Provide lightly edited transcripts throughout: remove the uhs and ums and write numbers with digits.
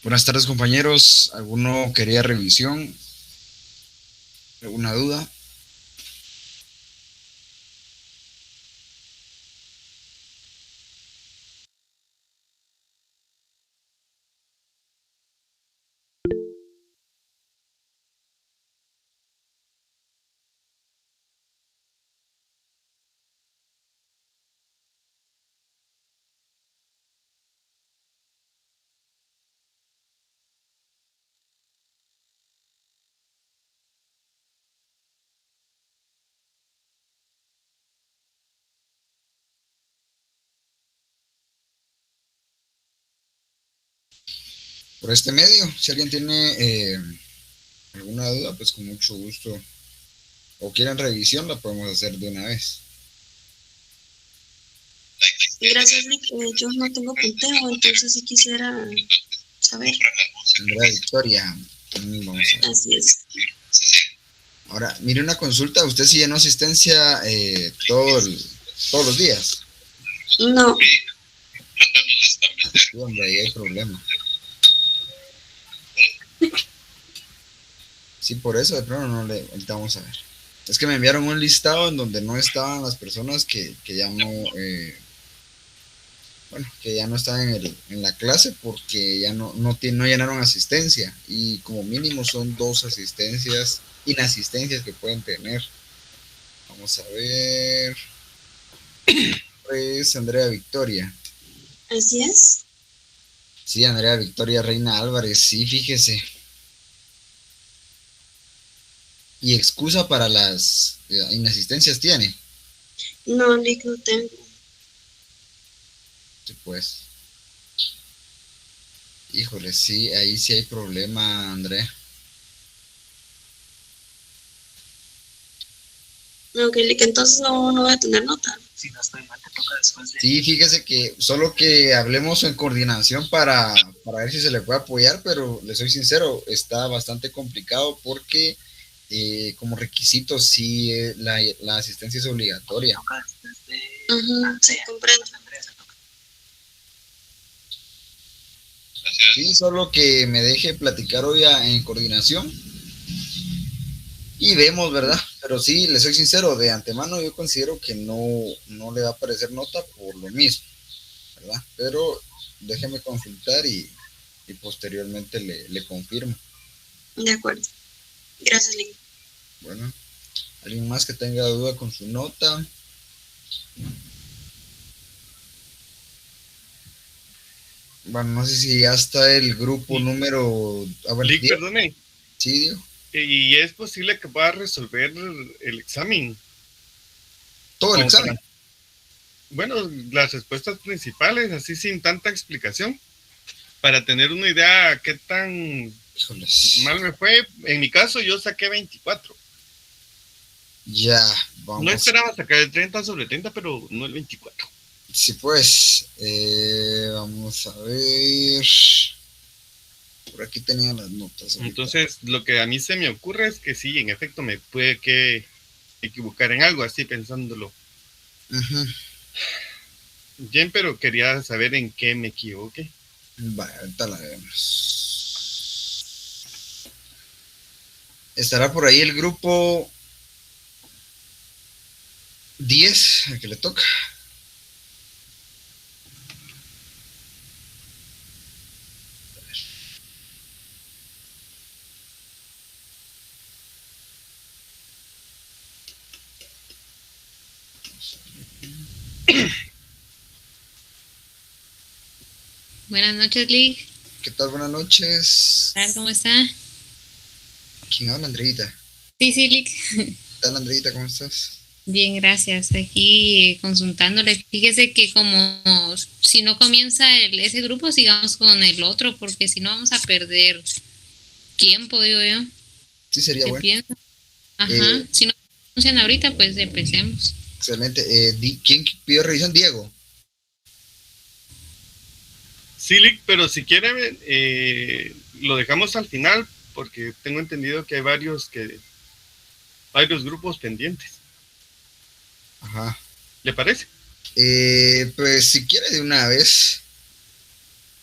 Buenas tardes, compañeros. ¿Alguno quería revisión? ¿Alguna duda? Por este medio, si alguien tiene alguna duda, pues con mucho gusto. O quieren revisión, la podemos hacer de una vez. Gracias, Nick. Yo no tengo punteo, entonces sí quisiera saber. Andrea Victoria. Vamos a ver. Así es. Ahora, mire una consulta. ¿Usted sí llenó asistencia todos los días? No, Sí, hombre, ahí hay problema. Sí, por eso de pronto no le... Ahorita vamos a ver. Es que me enviaron un listado en donde no estaban las personas que ya no... bueno, que ya no están en la clase porque ya no llenaron asistencia y como mínimo son 2 asistencias, inasistencias que pueden tener. Vamos a ver. Es Andrea Victoria. así es. Sí, Andrea Victoria Reina Álvarez, sí, fíjese. Y excusa para las inasistencias tiene. No, Nick, no tengo. Sí, pues. Híjole, sí, ahí sí hay problema, Andrea. Ok, Nick, entonces no voy a tener nota. Sí, fíjese que solo que hablemos en coordinación para ver si se le puede apoyar, pero le soy sincero, está bastante complicado porque como requisito sí la asistencia es obligatoria. Sí, comprendo. Sí, solo que me deje platicar hoy en coordinación y vemos, ¿verdad? Pero sí, le soy sincero, de antemano yo considero que no le va a aparecer nota por lo mismo, ¿verdad? Pero déjeme consultar y posteriormente le confirmo. De acuerdo. Gracias, Nick. Bueno, ¿alguien más que tenga duda con su nota? Bueno, no sé si ya está el grupo número... Ah, bueno, Lick, 10. perdone. Sí, Diego. ¿Y es posible que pueda resolver el examen? Todo el Como examen. para, bueno, las respuestas principales, así sin tanta explicación, para tener una idea qué tan Híjoles. mal me fue. En mi caso, yo saqué 24. Ya, vamos. No esperaba sacar el 30 sobre 30, pero no el 24. Sí, pues. Vamos a ver. Por aquí tenía las notas. Ahorita. Entonces, lo que a mí se me ocurre es que sí, en efecto, me puede que equivocar en algo, así pensándolo. Uh-huh. Bien, pero quería saber en qué me equivoqué. Vale, ahorita la vemos. Estará por ahí el grupo 10, el que le toca. Buenas noches, Lick. ¿Qué tal? Buenas noches. ¿Cómo está? ¿Quién habla, Andreita? Sí, Lick. ¿Qué tal, Andreita? ¿Cómo estás? Bien, gracias. Aquí consultándole. Fíjese que como si no comienza ese grupo, sigamos con el otro, porque si no vamos a perder tiempo, digo yo. Sí, sería ¿Qué bueno. piensa? Ajá. Si no funciona ahorita, pues empecemos. Excelente. ¿Quién pidió revisión? Diego. Sí, Lick, pero si quiere, lo dejamos al final, porque tengo entendido que hay varios grupos pendientes. Ajá. ¿Le parece? Pues si quiere de una vez.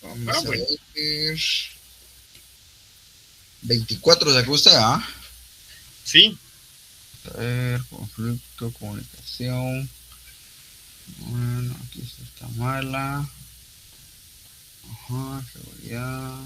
Vamos a bueno. ver. 24 sacó usted, ¿ah? Sí, A ver, conflicto, comunicación. Bueno, aquí está mala. Ajá, seguridad.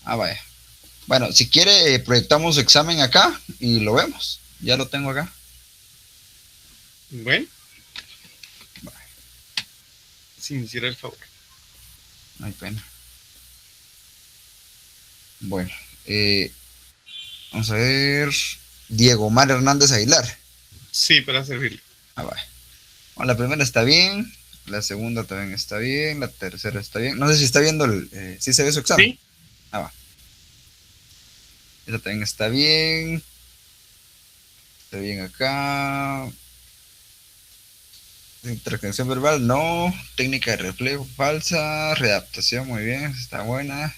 Ah, vaya. Bueno, si quiere, proyectamos su examen acá y lo vemos. Ya lo tengo acá. bueno, si me hiciera el favor. No hay pena. Bueno, vamos a ver. Diego Omar Hernández Aguilar. Sí, para servirle. Ah, vaya. Bueno, la primera está bien. La segunda también está bien. La tercera está bien. No sé si está viendo si se ve su examen. Sí, Ah, va. Esta también está bien. Está bien acá. Interacción verbal, no. Técnica de reflejo, falsa. Readaptación, muy bien, está buena.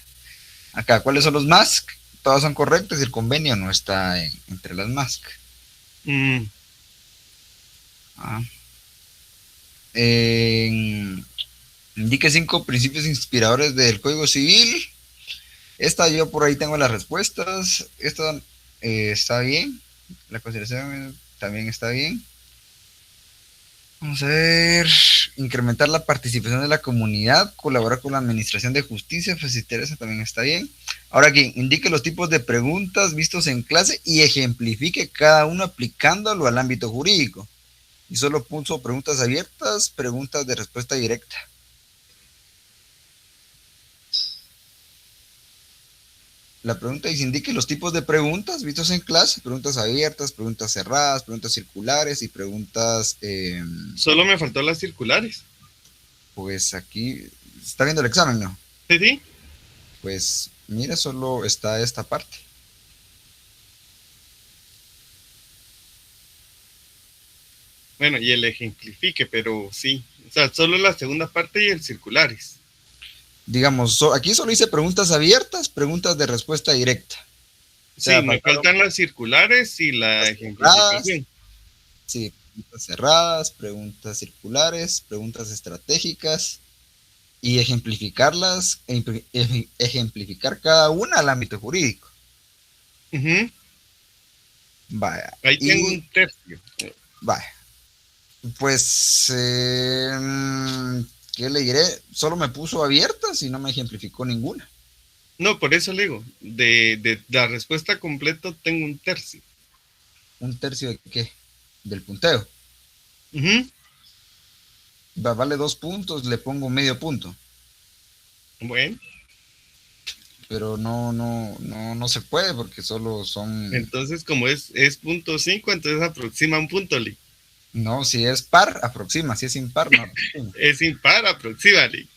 Acá, ¿cuáles son los mask? Todas son correctas y el convenio no está entre las mask. mm, Ah. Indique 5 principios inspiradores del Código Civil. Esta yo por ahí tengo las respuestas. Esta está bien. La consideración también está bien. Vamos a ver, incrementar la participación de la comunidad, colaborar con la administración de justicia, facilitar eso también está bien. Ahora aquí, indique los tipos de preguntas vistos en clase y ejemplifique cada uno aplicándolo al ámbito jurídico. Y solo puso preguntas abiertas, preguntas de respuesta directa. La pregunta dice, indique los tipos de preguntas vistos en clase, preguntas abiertas, preguntas cerradas, preguntas circulares y preguntas, solo me faltó las circulares. pues aquí, está viendo el examen, ¿no? Sí, sí. Pues mira, solo está esta parte. Bueno, y el ejemplifique, pero sí. O sea, solo la segunda parte y el circulares. Digamos, aquí solo hice preguntas abiertas, preguntas de respuesta directa. O Sí, sea, me faltaron faltan las circulares y la cerradas, ejemplificación. sí, preguntas cerradas, preguntas circulares, preguntas estratégicas y ejemplificarlas, ejemplificar cada una al ámbito jurídico. Ujú. Vaya, Ahí tengo y un tercio. vaya, pues, ¿qué le diré? Solo me puso abiertas y no me ejemplificó ninguna. No, por eso le digo, de la respuesta completa tengo un tercio. ¿Un tercio de qué? Del punteo. Ujú. Vale 2 puntos, le pongo medio punto. Bueno, Pero no se puede porque solo son. entonces como es punto 5, entonces aproxima un punto, Lee. No, si es par, aproxima. Si es impar, no aproxima. Es impar, aproxima, Lee.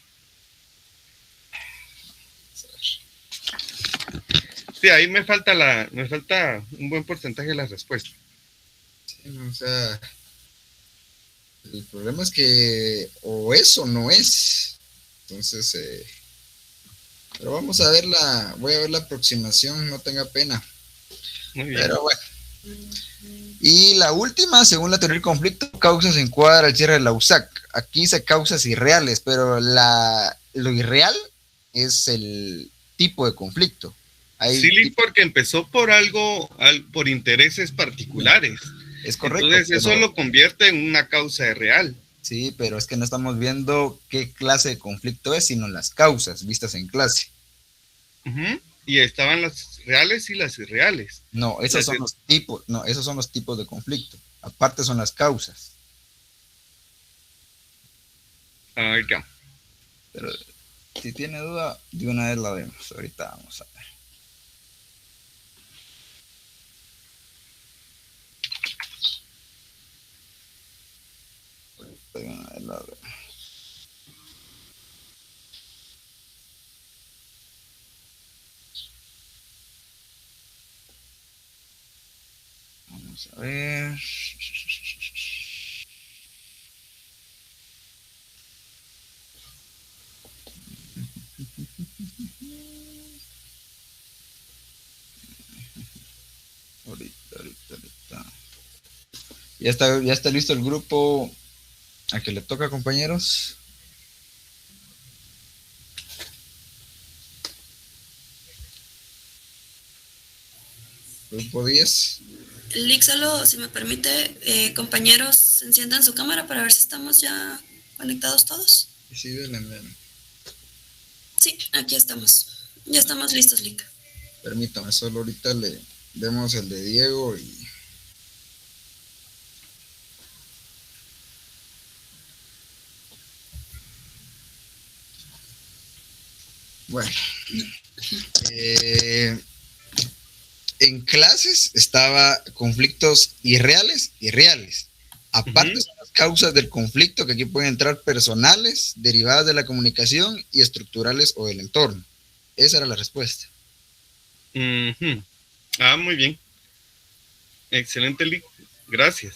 Sí, ahí me falta un buen porcentaje de la respuesta. Sí, o sea, el problema es que o es o no es. Entonces, pero vamos a voy a ver la aproximación, no tenga pena. Muy bien. Pero bueno. Y la última, según la teoría del conflicto, causas encuadra el cierre de la USAC. Aquí dice causas irreales, pero lo irreal es el tipo de conflicto. Sí, Lee, porque empezó por por intereses particulares. Es correcto. Entonces eso lo convierte en una causa real. Sí, pero es que no estamos viendo qué clase de conflicto es, sino las causas vistas en clase. Uh-huh. Y estaban las reales y las irreales. No, esos son los tipos, no, esos son los tipos de conflicto. Aparte son las causas. Ya. Pero si tiene duda, de una vez la vemos. Ahorita vamos a ver. De una vez la vemos. Vamos a ver. Ahorita. Ya está listo el grupo a que le toca, compañeros. Grupo 10. Lick, solo si me permite, compañeros, enciendan su cámara para ver si estamos ya conectados todos. Sí, denle. Sí, aquí estamos. Ya estamos listos, Lick. Permítame, solo ahorita le demos el de Diego y... Bueno. En clases estaba conflictos irreales y reales. Aparte son las causas del conflicto, que aquí pueden entrar personales, derivadas de la comunicación y estructurales o del entorno. Esa era la respuesta. Ah, muy bien. Excelente, Lick. Gracias.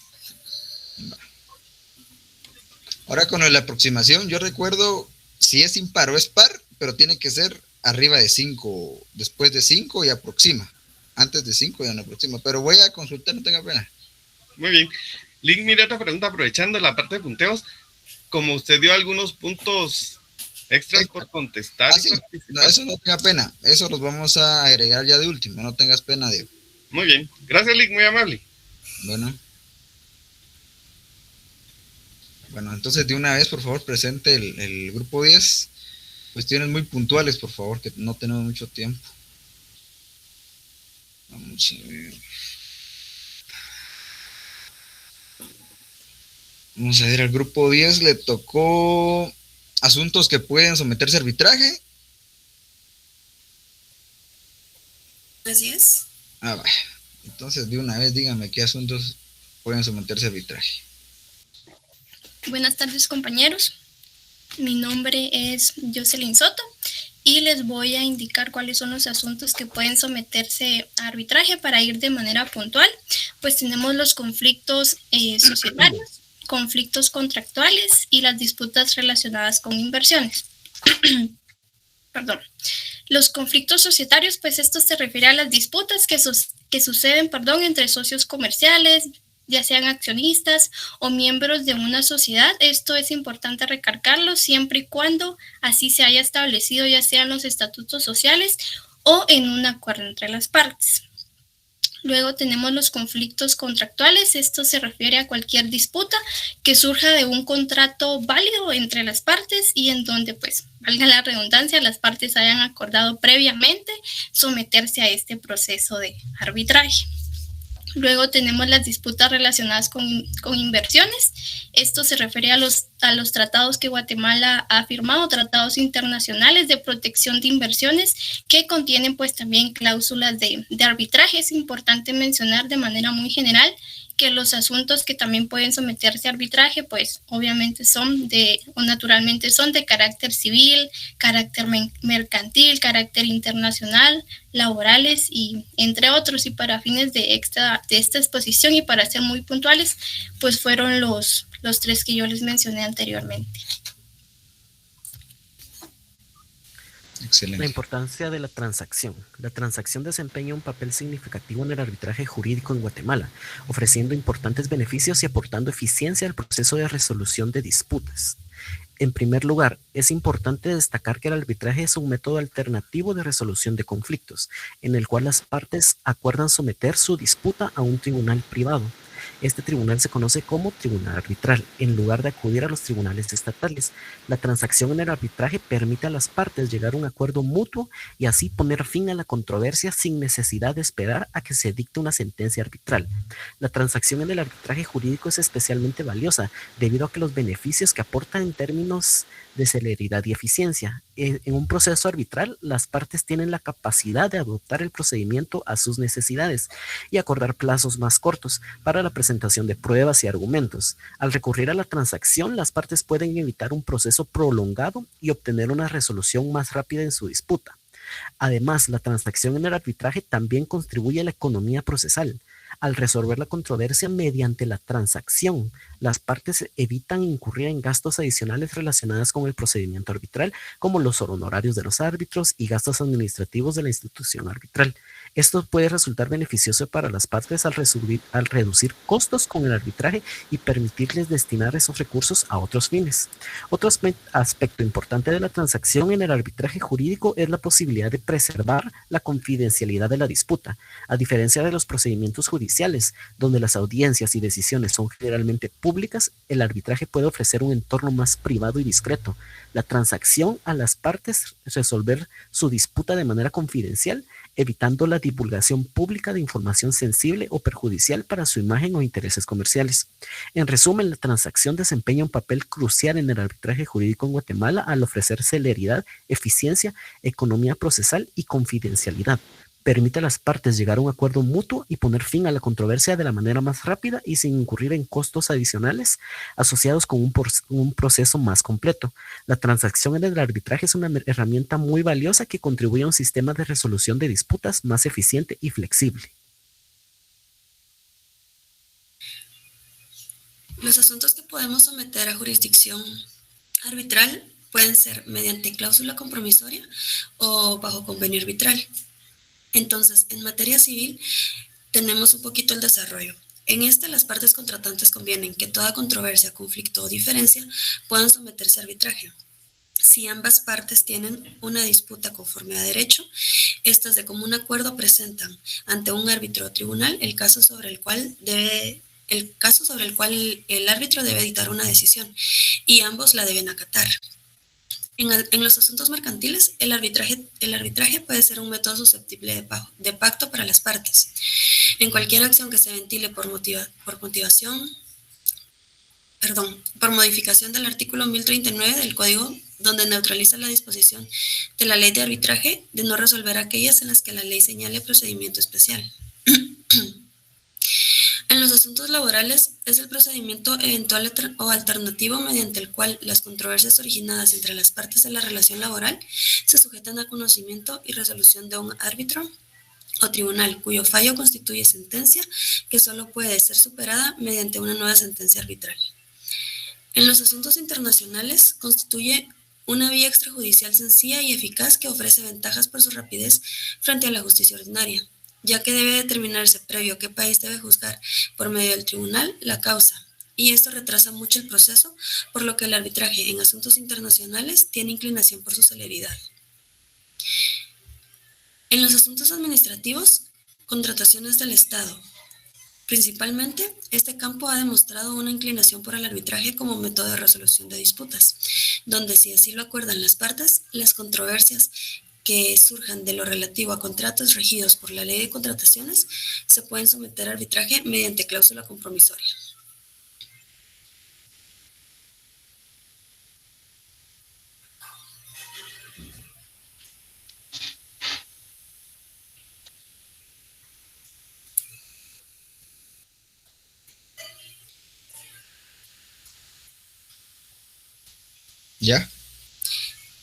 Ahora con la aproximación, yo recuerdo si es impar o es par, pero tiene que ser arriba de 5, después de 5 y aproxima. Antes de 5 ya no aproxima, pero voy a consultar, no tenga pena. Muy bien. Lick, mira otra pregunta, aprovechando la parte de punteos, como usted dio algunos puntos extras por contestar. Sí. No, eso no tenga pena, eso los vamos a agregar ya de último, no tengas pena, Diego. Muy bien, gracias, Lick, muy amable. Bueno, entonces de una vez, por favor, presente el grupo 10. Cuestiones muy puntuales, por favor, que no tenemos mucho tiempo. Vamos a ver. Vamos a ver, al grupo 10 le tocó asuntos que pueden someterse a arbitraje. Así es. Vaya. Entonces, de una vez, díganme qué asuntos pueden someterse a arbitraje. Buenas tardes, compañeros. Mi nombre es Jocelyn Soto y les voy a indicar cuáles son los asuntos que pueden someterse a arbitraje para ir de manera puntual. Pues tenemos los conflictos societarios, conflictos contractuales y las disputas relacionadas con inversiones. Perdón. Los conflictos societarios, pues esto se refiere a las disputas que suceden entre socios comerciales, ya sean accionistas o miembros de una sociedad. Esto es importante recalcarlo siempre y cuando así se haya establecido, ya sean los estatutos sociales o en un acuerdo entre las partes. Luego tenemos los conflictos contractuales. Esto se refiere a cualquier disputa que surja de un contrato válido entre las partes y en donde, pues, valga la redundancia, las partes hayan acordado previamente someterse a este proceso de arbitraje. Luego tenemos las disputas relacionadas con inversiones. Esto se refiere a los tratados que Guatemala ha firmado, tratados internacionales de protección de inversiones que contienen pues también cláusulas de arbitraje. Es importante mencionar de manera muy general que los asuntos que también pueden someterse a arbitraje, pues obviamente naturalmente son de carácter civil, carácter mercantil, carácter internacional, laborales y entre otros. Y para fines de esta exposición y para ser muy puntuales, pues fueron los 3 que yo les mencioné anteriormente. Excelente. La importancia de la transacción. La transacción desempeña un papel significativo en el arbitraje jurídico en Guatemala, ofreciendo importantes beneficios y aportando eficiencia al proceso de resolución de disputas. En primer lugar, es importante destacar que el arbitraje es un método alternativo de resolución de conflictos, en el cual las partes acuerdan someter su disputa a un tribunal privado. Este tribunal se conoce como tribunal arbitral, en lugar de acudir a los tribunales estatales. La transacción en el arbitraje permite a las partes llegar a un acuerdo mutuo y así poner fin a la controversia sin necesidad de esperar a que se dicte una sentencia arbitral. La transacción en el arbitraje jurídico es especialmente valiosa debido a que los beneficios que aporta en términos de celeridad y eficiencia. En un proceso arbitral, las partes tienen la capacidad de adoptar el procedimiento a sus necesidades y acordar plazos más cortos para la presentación de pruebas y argumentos. Al recurrir a la transacción, las partes pueden evitar un proceso prolongado y obtener una resolución más rápida en su disputa. Además, la transacción en el arbitraje también contribuye a la economía procesal. Al resolver la controversia mediante la transacción, las partes evitan incurrir en gastos adicionales relacionados con el procedimiento arbitral, como los honorarios de los árbitros y gastos administrativos de la institución arbitral. Esto puede resultar beneficioso para las partes al reducir costos con el arbitraje y permitirles destinar esos recursos a otros fines. Otro aspecto importante de la transacción en el arbitraje jurídico es la posibilidad de preservar la confidencialidad de la disputa. A diferencia de los procedimientos judiciales, donde las audiencias y decisiones son generalmente públicas, el arbitraje puede ofrecer un entorno más privado y discreto. La transacción a las partes resolver su disputa de manera confidencial, evitando la divulgación pública de información sensible o perjudicial para su imagen o intereses comerciales. En resumen, la transacción desempeña un papel crucial en el arbitraje jurídico en Guatemala al ofrecer celeridad, eficiencia, economía procesal y confidencialidad. Permite a las partes llegar a un acuerdo mutuo y poner fin a la controversia de la manera más rápida y sin incurrir en costos adicionales asociados con un proceso más completo. La transacción en el arbitraje es una herramienta muy valiosa que contribuye a un sistema de resolución de disputas más eficiente y flexible. Los asuntos que podemos someter a jurisdicción arbitral pueden ser mediante cláusula compromisoria o bajo convenio arbitral. Entonces, en materia civil, tenemos un poquito el desarrollo. En las partes contratantes convienen que toda controversia, conflicto o diferencia puedan someterse a arbitraje. Si ambas partes tienen una disputa conforme a derecho, estas de común acuerdo presentan ante un árbitro o tribunal el caso sobre el cual el árbitro debe dictar una decisión y ambos la deben acatar. En los asuntos mercantiles, el arbitraje puede ser un método susceptible de pacto para las partes. En cualquier acción que se ventile por modificación del artículo 1039 del Código, donde neutraliza la disposición de la ley de arbitraje de no resolver aquellas en las que la ley señale procedimiento especial. En los asuntos laborales es el procedimiento eventual o alternativo mediante el cual las controversias originadas entre las partes de la relación laboral se sujetan a conocimiento y resolución de un árbitro o tribunal cuyo fallo constituye sentencia que solo puede ser superada mediante una nueva sentencia arbitral. En los asuntos internacionales constituye una vía extrajudicial sencilla y eficaz que ofrece ventajas por su rapidez frente a la justicia ordinaria, ya que debe determinarse previo qué país debe juzgar por medio del tribunal la causa, y esto retrasa mucho el proceso, por lo que el arbitraje en asuntos internacionales tiene inclinación por su celeridad. En los asuntos administrativos, contrataciones del Estado. Principalmente, este campo ha demostrado una inclinación por el arbitraje como método de resolución de disputas, donde si así lo acuerdan las partes, las controversias que surjan de lo relativo a contratos regidos por la ley de contrataciones se pueden someter a arbitraje mediante cláusula compromisoria. ¿Ya?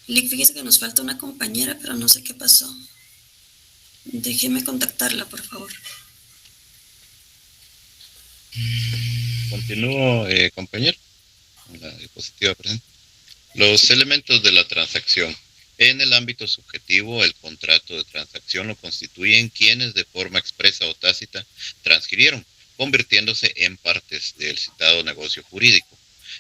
Lick, fíjese que nos falta una compañera, pero no sé qué pasó. Déjeme contactarla, por favor. Continúo, compañero, con la diapositiva presente. Los elementos de la transacción. En el ámbito subjetivo, el contrato de transacción lo constituyen quienes de forma expresa o tácita transfirieron, convirtiéndose en partes del citado negocio jurídico.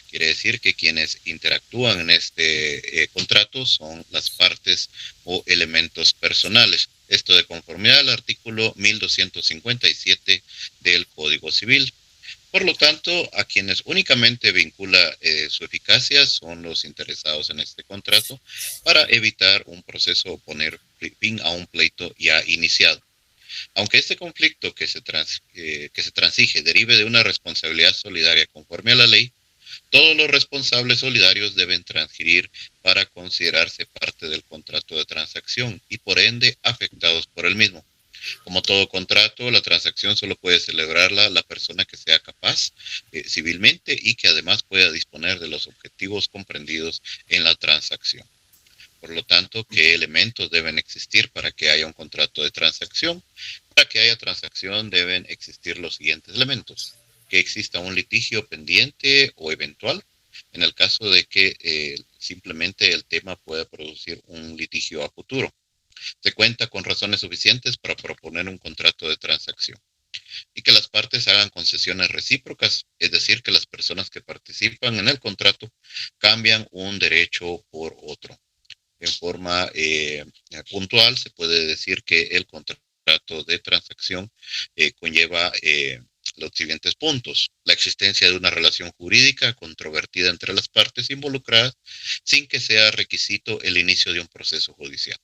Quiere decir que quienes interactúan en este contrato son las partes o elementos personales. Esto de conformidad al artículo 1257 del Código Civil. Por lo tanto, a quienes únicamente vincula su eficacia son los interesados en este contrato para evitar un proceso o poner fin a un pleito ya iniciado. Aunque este conflicto que se transige derive de una responsabilidad solidaria conforme a la ley, todos los responsables solidarios deben transferir para considerarse parte del contrato de transacción y por ende afectados por el mismo. Como todo contrato, la transacción solo puede celebrarla la persona que sea capaz civilmente y que además pueda disponer de los objetivos comprendidos en la transacción. Por lo tanto, ¿qué elementos deben existir para que haya un contrato de transacción? Para que haya transacción deben existir los siguientes elementos. Que exista un litigio pendiente o eventual, en el caso de que simplemente el tema pueda producir un litigio a futuro. se cuenta con razones suficientes para proponer un contrato de transacción y que las partes hagan concesiones recíprocas, es decir, que las personas que participan en el contrato cambian un derecho por otro. En forma puntual, se puede decir que el contrato de transacción conlleva los siguientes puntos: la existencia de una relación jurídica controvertida entre las partes involucradas sin que sea requisito el inicio de un proceso judicial.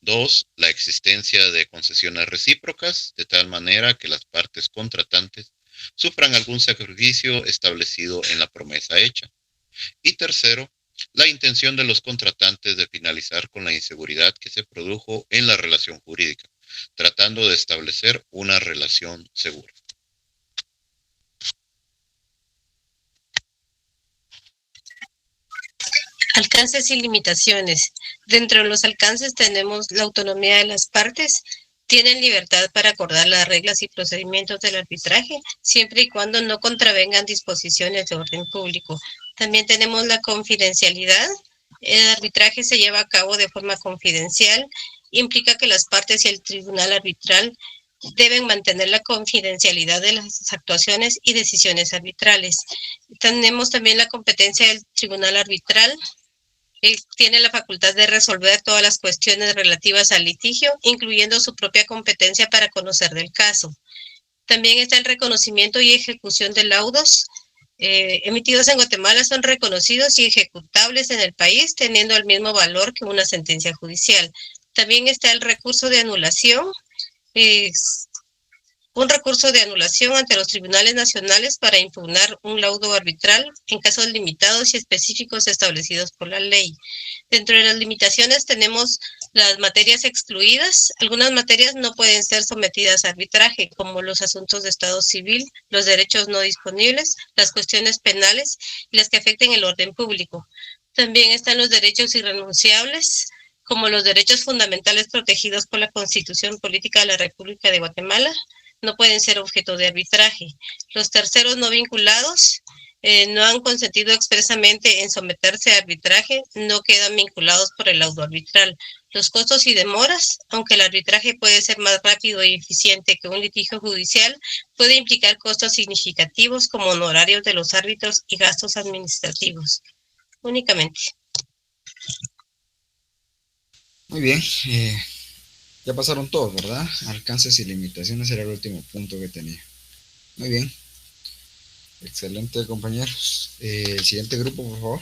2. La existencia de concesiones recíprocas, de tal manera que las partes contratantes sufran algún sacrificio establecido en la promesa hecha. Y tercero, la intención de los contratantes de finalizar con la inseguridad que se produjo en la relación jurídica, tratando de establecer una relación segura. Alcances y limitaciones. Dentro de los alcances tenemos la autonomía de las partes. Tienen libertad para acordar las reglas y procedimientos del arbitraje, siempre y cuando no contravengan disposiciones de orden público. También tenemos la confidencialidad. El arbitraje se lleva a cabo de forma confidencial. Implica que las partes y el tribunal arbitral deben mantener la confidencialidad de las actuaciones y decisiones arbitrales. Tenemos también la competencia del tribunal arbitral. Él tiene la facultad de resolver todas las cuestiones relativas al litigio, incluyendo su propia competencia para conocer del caso. También está el reconocimiento y ejecución de laudos emitidos en Guatemala, son reconocidos y ejecutables en el país, teniendo el mismo valor que una sentencia judicial. También está el recurso de anulación, un recurso de anulación ante los tribunales nacionales para impugnar un laudo arbitral en casos limitados y específicos establecidos por la ley. Dentro de las limitaciones tenemos las materias excluidas. Algunas materias no pueden ser sometidas a arbitraje, como los asuntos de estado civil, los derechos no disponibles, las cuestiones penales y las que afecten el orden público. También están los derechos irrenunciables, como los derechos fundamentales protegidos por la Constitución Política de la República de Guatemala, no pueden ser objeto de arbitraje. Los terceros no vinculados no han consentido expresamente en someterse a arbitraje, no quedan vinculados por el laudo arbitral. Los costos y demoras, aunque el arbitraje puede ser más rápido y eficiente que un litigio judicial, puede implicar costos significativos como honorarios de los árbitros y gastos administrativos. Únicamente. Muy bien. Ya pasaron todos, ¿verdad? Alcances y limitaciones era el último punto que tenía. Muy bien. Excelente, compañeros. El siguiente grupo, por favor.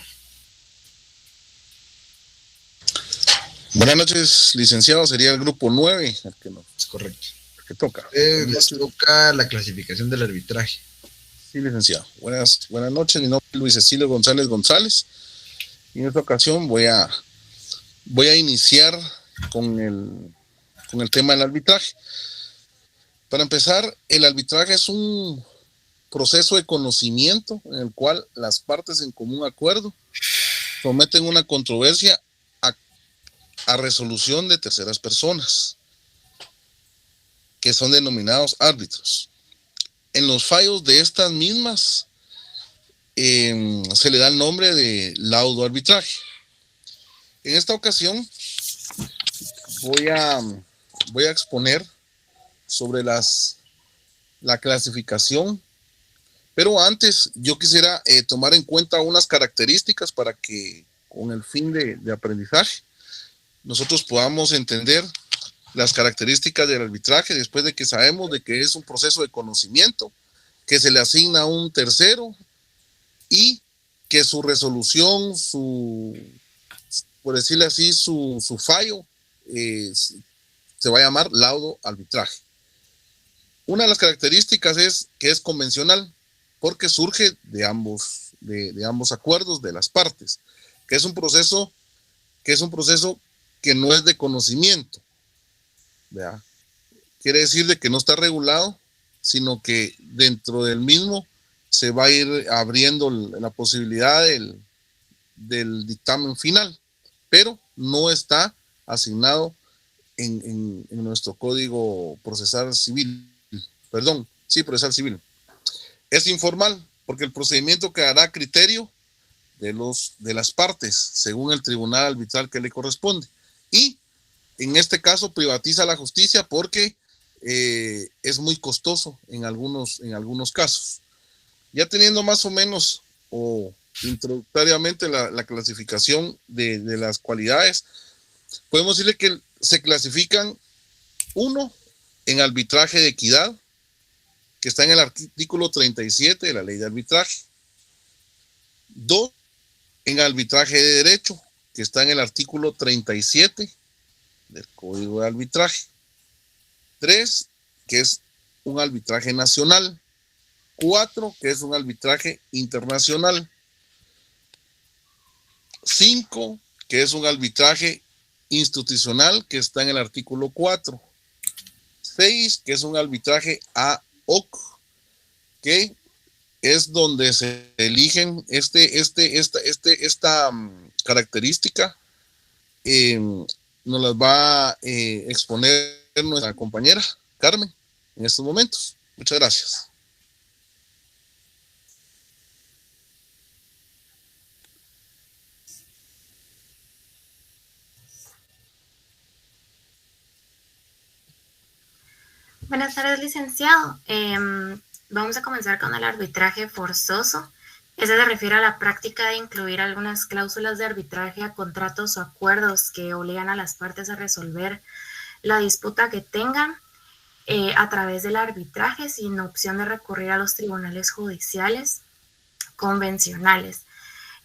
Buenas noches, licenciado. Sería el grupo 9. El que no. Es correcto. El que toca. Les toca la clasificación del arbitraje. Sí, licenciado. Buenas noches. Mi nombre es Luis Cecilio González. Y en esta ocasión voy a iniciar con el tema del arbitraje. Para empezar, el arbitraje es un proceso de conocimiento en el cual las partes en común acuerdo someten una controversia a resolución de terceras personas, que son denominados árbitros. En los fallos de estas mismas se le da el nombre de laudo arbitraje. En esta ocasión voy a exponer sobre la clasificación, pero antes yo quisiera tomar en cuenta unas características para que con el fin de aprendizaje nosotros podamos entender las características del arbitraje después de que sabemos de que es un proceso de conocimiento que se le asigna a un tercero y que su resolución, por decirle así, su fallo se va a llamar laudo arbitraje. Una de las características es que es convencional porque surge de ambos acuerdos de las partes, que es un proceso que no es de conocimiento, ¿verdad? Quiere decir de que no está regulado, sino que dentro del mismo se va a ir abriendo la posibilidad del dictamen final, pero no está asignado en nuestro código procesal civil. Procesal civil. Es informal, porque el procedimiento quedará a criterio de las partes, según el tribunal arbitral que le corresponde. Y en este caso privatiza la justicia porque es muy costoso en algunos casos. Ya teniendo más o menos o introductoriamente la clasificación de las cualidades, podemos decirle que se clasifican: 1, en arbitraje de equidad, que está en el artículo 37 de la ley de arbitraje. 2, en arbitraje de derecho, que está en el artículo 37 del Código de Arbitraje. 3, que es un arbitraje nacional. 4, que es un arbitraje internacional. 5, que es un arbitraje institucional, que está en el artículo 4. 6, que es un arbitraje ad hoc, que es donde se eligen esta característica. Nos las va a exponer nuestra compañera Carmen en estos momentos. Muchas gracias. Buenas tardes, licenciado. Vamos a comenzar con el arbitraje forzoso. Ese se refiere a la práctica de incluir algunas cláusulas de arbitraje a contratos o acuerdos que obligan a las partes a resolver la disputa que tengan a través del arbitraje sin opción de recurrir a los tribunales judiciales convencionales.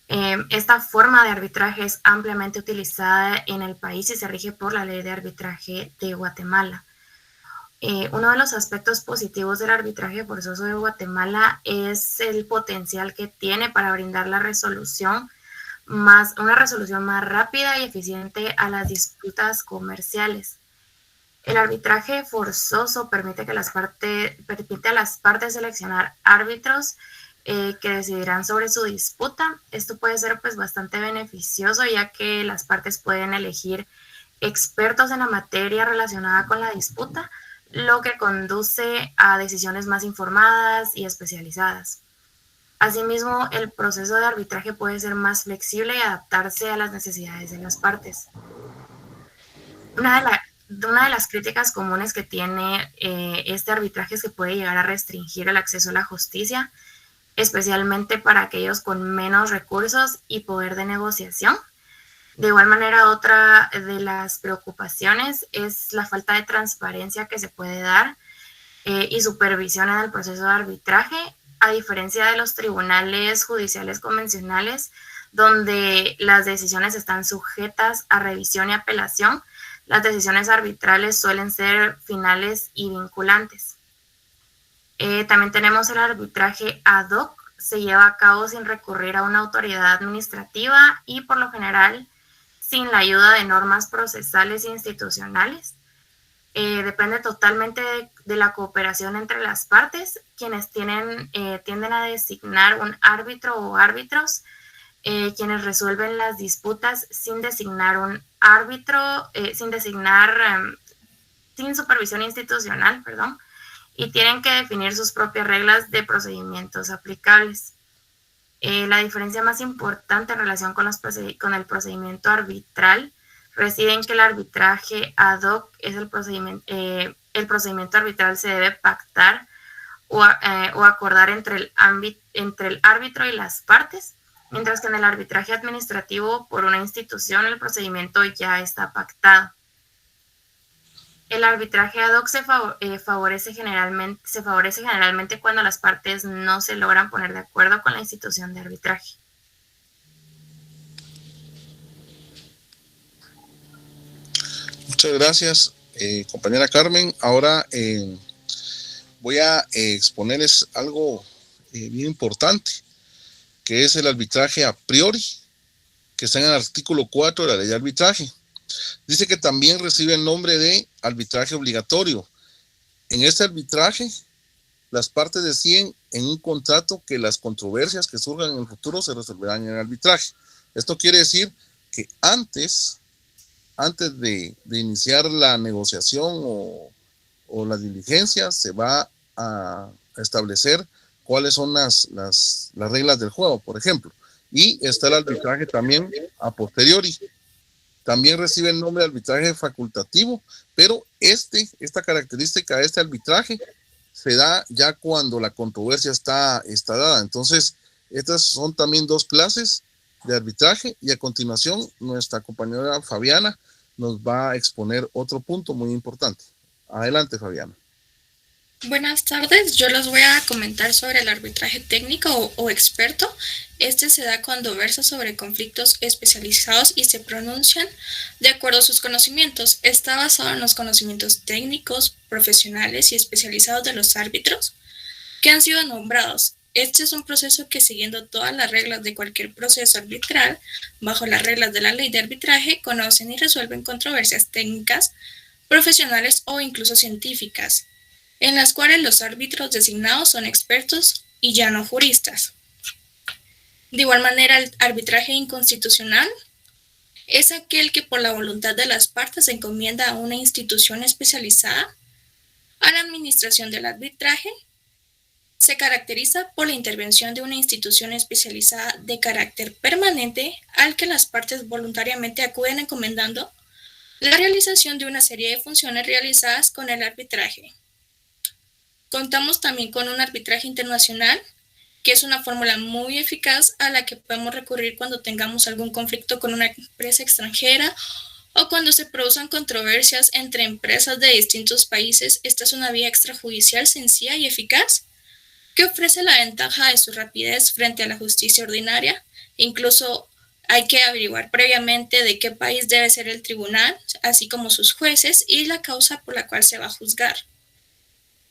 Esta forma de arbitraje es ampliamente utilizada en el país y se rige por la Ley de Arbitraje de Guatemala. Uno de los aspectos positivos del arbitraje forzoso de Guatemala es el potencial que tiene para brindar una resolución más rápida y eficiente a las disputas comerciales. El arbitraje forzoso permite a las partes seleccionar árbitros que decidirán sobre su disputa. Esto puede ser bastante beneficioso, ya que las partes pueden elegir expertos en la materia relacionada con la disputa, lo que conduce a decisiones más informadas y especializadas. Asimismo, el proceso de arbitraje puede ser más flexible y adaptarse a las necesidades de las partes. Una de las críticas comunes que tiene este arbitraje es que puede llegar a restringir el acceso a la justicia, especialmente para aquellos con menos recursos y poder de negociación. De igual manera, otra de las preocupaciones es la falta de transparencia que se puede dar y supervisión en el proceso de arbitraje, a diferencia de los tribunales judiciales convencionales, donde las decisiones están sujetas a revisión y apelación. Las decisiones arbitrales suelen ser finales y vinculantes. También tenemos el arbitraje ad hoc. Se lleva a cabo sin recurrir a una autoridad administrativa y, por lo general, sin la ayuda de normas procesales e institucionales. Depende totalmente de la cooperación entre las partes, quienes tienden a designar un árbitro o árbitros, quienes resuelven las disputas sin designar un árbitro, sin supervisión institucional, y tienen que definir sus propias reglas de procedimientos aplicables. La diferencia más importante en relación con el procedimiento arbitral reside en que el arbitraje ad hoc es el procedimiento arbitral se debe pactar o acordar entre el árbitro y las partes, mientras que en el arbitraje administrativo por una institución el procedimiento ya está pactado. El arbitraje ad hoc se favorece generalmente cuando las partes no se logran poner de acuerdo con la institución de arbitraje. Muchas gracias, compañera Carmen. Ahora voy a exponerles algo bien importante, que es el arbitraje a priori, que está en el artículo 4 de la ley de arbitraje. Dice que también recibe el nombre de arbitraje obligatorio. En este arbitraje, las partes deciden en un contrato que las controversias que surjan en el futuro se resolverán en el arbitraje. Esto quiere decir que antes de iniciar la negociación o la diligencia, se va a establecer cuáles son las reglas del juego, por ejemplo. Y está el arbitraje también a posteriori. También recibe el nombre de arbitraje facultativo, pero esta característica de este arbitraje se da ya cuando la controversia está dada. Entonces, estas son también dos clases de arbitraje, y a continuación nuestra compañera Fabiana nos va a exponer otro punto muy importante. Adelante, Fabiana. Buenas tardes, yo les voy a comentar sobre el arbitraje técnico o experto. Este se da cuando versa sobre conflictos especializados y se pronuncian de acuerdo a sus conocimientos. Está basado en los conocimientos técnicos, profesionales y especializados de los árbitros que han sido nombrados. Este es un proceso que, siguiendo todas las reglas de cualquier proceso arbitral, bajo las reglas de la ley de arbitraje, conocen y resuelven controversias técnicas, profesionales o incluso científicas, en las cuales los árbitros designados son expertos y ya no juristas. De igual manera, el arbitraje inconstitucional es aquel que, por la voluntad de las partes, se encomienda a una institución especializada a la administración del arbitraje. Se caracteriza por la intervención de una institución especializada de carácter permanente al que las partes voluntariamente acuden encomendando la realización de una serie de funciones realizadas con el arbitraje. Contamos también con un arbitraje internacional, que es una fórmula muy eficaz a la que podemos recurrir cuando tengamos algún conflicto con una empresa extranjera o cuando se produzcan controversias entre empresas de distintos países. Esta es una vía extrajudicial sencilla y eficaz que ofrece la ventaja de su rapidez frente a la justicia ordinaria. Incluso hay que averiguar previamente de qué país debe ser el tribunal, así como sus jueces y la causa por la cual se va a juzgar.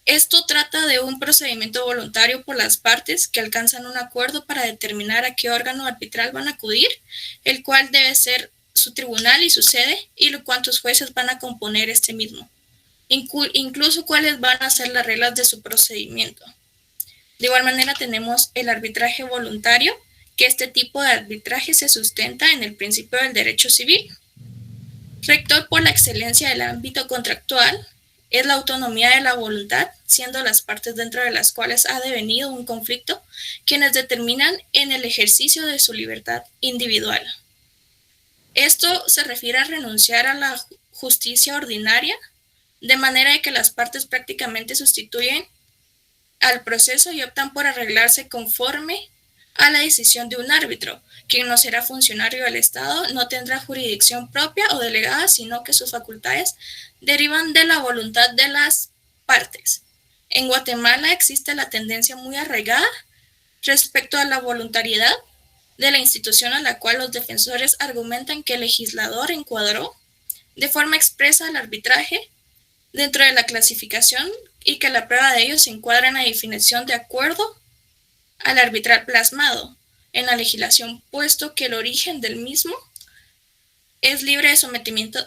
Esto trata de un procedimiento voluntario por las partes que alcanzan un acuerdo para determinar a qué órgano arbitral van a acudir, el cual debe ser su tribunal y su sede, y cuántos jueces van a componer este mismo, incluso cuáles van a ser las reglas de su procedimiento. De igual manera tenemos el arbitraje voluntario, que este tipo de arbitraje se sustenta en el principio del derecho civil. Rector por la excelencia del ámbito contractual es la autonomía de la voluntad, siendo las partes dentro de las cuales ha devenido un conflicto quienes determinan en el ejercicio de su libertad individual. Esto se refiere a renunciar a la justicia ordinaria, de manera de que las partes prácticamente sustituyen al proceso y optan por arreglarse conforme a la decisión de un árbitro, quien no será funcionario del Estado, no tendrá jurisdicción propia o delegada, sino que sus facultades derivan de la voluntad de las partes. En Guatemala existe la tendencia muy arraigada respecto a la voluntariedad de la institución, a la cual los defensores argumentan que el legislador encuadró de forma expresa el arbitraje dentro de la clasificación y que la prueba de ello se encuadra en la definición de acuerdo al arbitral plasmado en la legislación, puesto que el origen del mismo es libre de sometimiento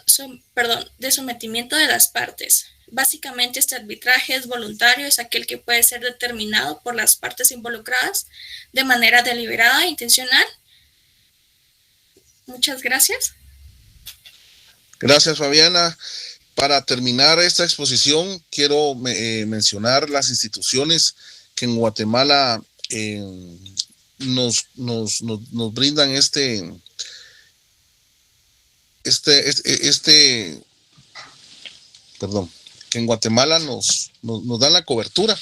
de las partes. Básicamente, este arbitraje es voluntario, es aquel que puede ser determinado por las partes involucradas de manera deliberada e intencional. Muchas gracias. Gracias, Fabiana. Para terminar esta exposición, quiero mencionar las instituciones que en Guatemala nos brindan que en Guatemala nos dan la cobertura,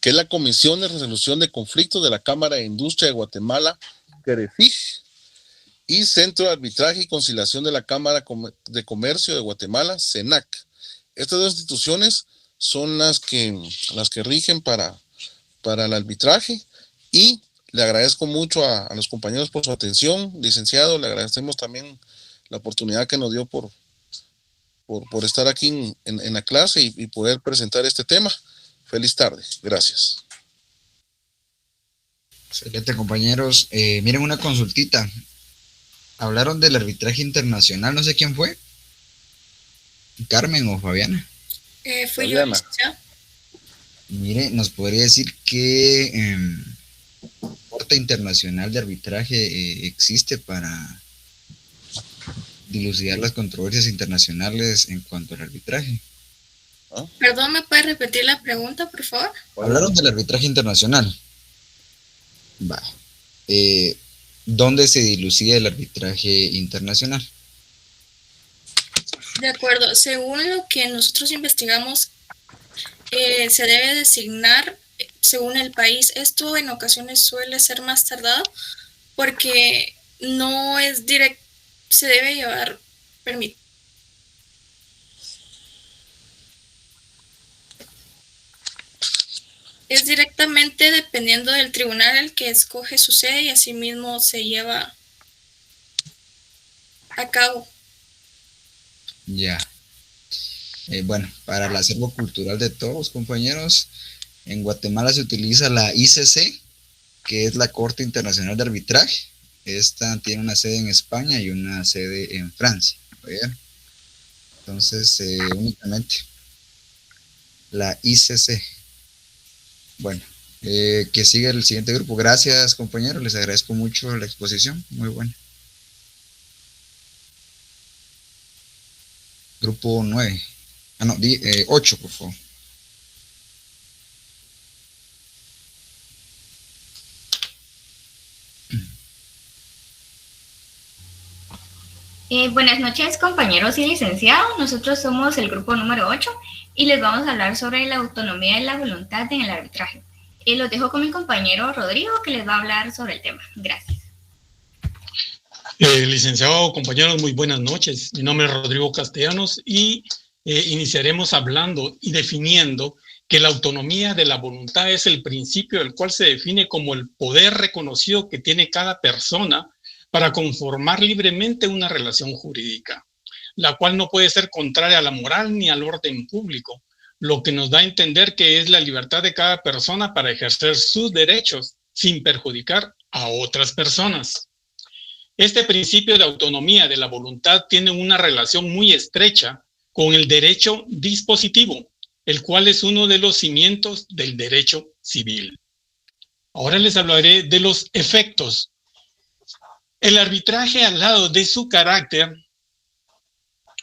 que es la Comisión de Resolución de Conflictos de la Cámara de Industria de Guatemala, CREFIG, y Centro de Arbitraje y Conciliación de la Cámara de Comercio de Guatemala, CENAC. Estas dos instituciones son las que rigen para el arbitraje, y le agradezco mucho a los compañeros por su atención. Licenciado, le agradecemos también la oportunidad que nos dio por estar aquí en la clase y poder presentar este tema. Feliz tarde. Gracias. Excelente, compañeros. Miren, una consultita. Hablaron del arbitraje internacional, no sé quién fue. ¿Carmen o Fabiana? Fui Fabiana. yo. Mire, ¿nos podría decir qué Corte Internacional de Arbitraje existe para dilucidar las controversias internacionales en cuanto al arbitraje? Perdón, ¿me puede repetir la pregunta, por favor? Hablaron del arbitraje internacional. Va. ¿Dónde se dilucida el arbitraje internacional? De acuerdo, según lo que nosotros investigamos, se debe designar según el país. Esto en ocasiones suele ser más tardado porque no es directo, se debe llevar, es directamente dependiendo del tribunal el que escoge su sede y asimismo se lleva a cabo. Ya. Bueno, para el acervo cultural de todos, compañeros, en Guatemala se utiliza la ICC, que es la Corte Internacional de Arbitraje. Esta tiene una sede en España y una sede en Francia. ¿Bien? Entonces, únicamente la ICC. Bueno, que siga el siguiente grupo. Gracias, compañeros. Les agradezco mucho la exposición. Muy buena. Grupo 9. 8, por favor. Buenas noches, compañeros y licenciados. Nosotros somos el grupo número 8 y les vamos a hablar sobre la autonomía de la voluntad en el arbitraje. Los dejo con mi compañero Rodrigo, que les va a hablar sobre el tema. Gracias. Licenciado, compañeros, muy buenas noches. Mi nombre es Rodrigo Castellanos y iniciaremos hablando y definiendo que la autonomía de la voluntad es el principio del cual se define como el poder reconocido que tiene cada persona para conformar libremente una relación jurídica, la cual no puede ser contraria a la moral ni al orden público, lo que nos da a entender que es la libertad de cada persona para ejercer sus derechos sin perjudicar a otras personas. Este principio de autonomía de la voluntad tiene una relación muy estrecha con el derecho dispositivo, el cual es uno de los cimientos del derecho civil. Ahora les hablaré de los efectos. El arbitraje, al lado de su carácter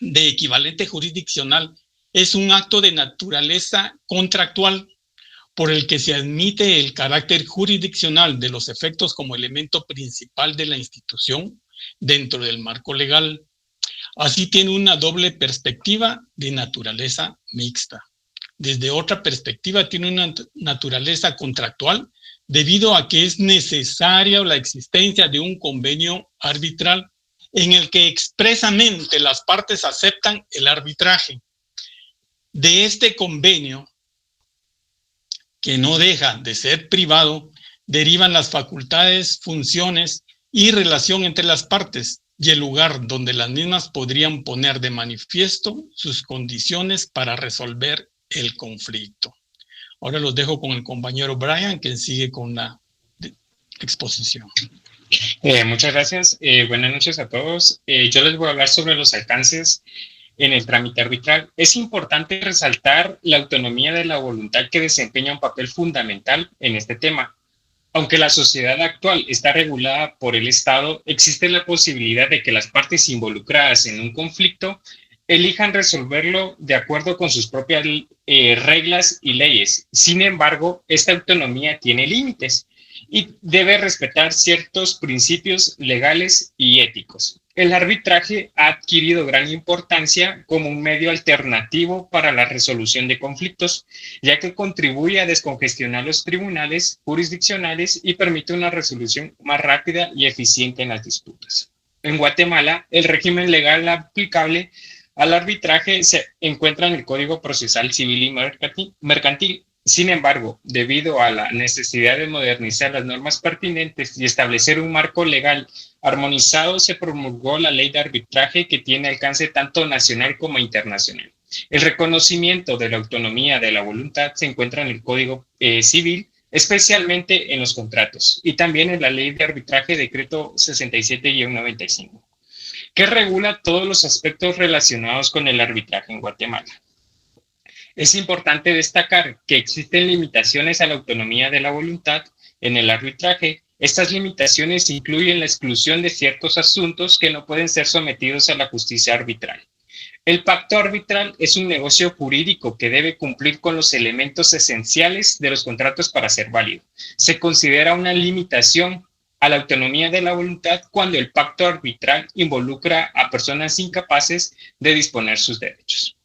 de equivalente jurisdiccional, es un acto de naturaleza contractual por el que se admite el carácter jurisdiccional de los efectos como elemento principal de la institución dentro del marco legal. Así tiene una doble perspectiva de naturaleza mixta. Desde otra perspectiva tiene una naturaleza contractual debido a que es necesaria la existencia de un convenio arbitral en el que expresamente las partes aceptan el arbitraje. De este convenio, que no deja de ser privado, derivan las facultades, funciones y relación entre las partes y el lugar donde las mismas podrían poner de manifiesto sus condiciones para resolver el conflicto. Ahora los dejo con el compañero Brian, que sigue con la exposición. Muchas gracias. Buenas noches a todos. Yo les voy a hablar sobre los alcances en el trámite arbitral. Es importante resaltar la autonomía de la voluntad que desempeña un papel fundamental en este tema. Aunque la sociedad actual está regulada por el Estado, existe la posibilidad de que las partes involucradas en un conflicto elijan resolverlo de acuerdo con sus propias reglas y leyes. Sin embargo, esta autonomía tiene límites y debe respetar ciertos principios legales y éticos. El arbitraje ha adquirido gran importancia como un medio alternativo para la resolución de conflictos, ya que contribuye a descongestionar los tribunales jurisdiccionales y permite una resolución más rápida y eficiente en las disputas. En Guatemala, el régimen legal aplicable al arbitraje se encuentra en el Código Procesal Civil y Mercantil. Sin embargo, debido a la necesidad de modernizar las normas pertinentes y establecer un marco legal armonizado, se promulgó la Ley de Arbitraje, que tiene alcance tanto nacional como internacional. El reconocimiento de la autonomía de la voluntad se encuentra en el Código Civil, especialmente en los contratos, y también en la Ley de Arbitraje, Decreto 67-95, que regula todos los aspectos relacionados con el arbitraje en Guatemala. Es importante destacar que existen limitaciones a la autonomía de la voluntad en el arbitraje. Estas limitaciones incluyen la exclusión de ciertos asuntos que no pueden ser sometidos a la justicia arbitral. El pacto arbitral es un negocio jurídico que debe cumplir con los elementos esenciales de los contratos para ser válido. Se considera una limitación a la autonomía de la voluntad cuando el pacto arbitral involucra a personas incapaces de disponer sus derechos.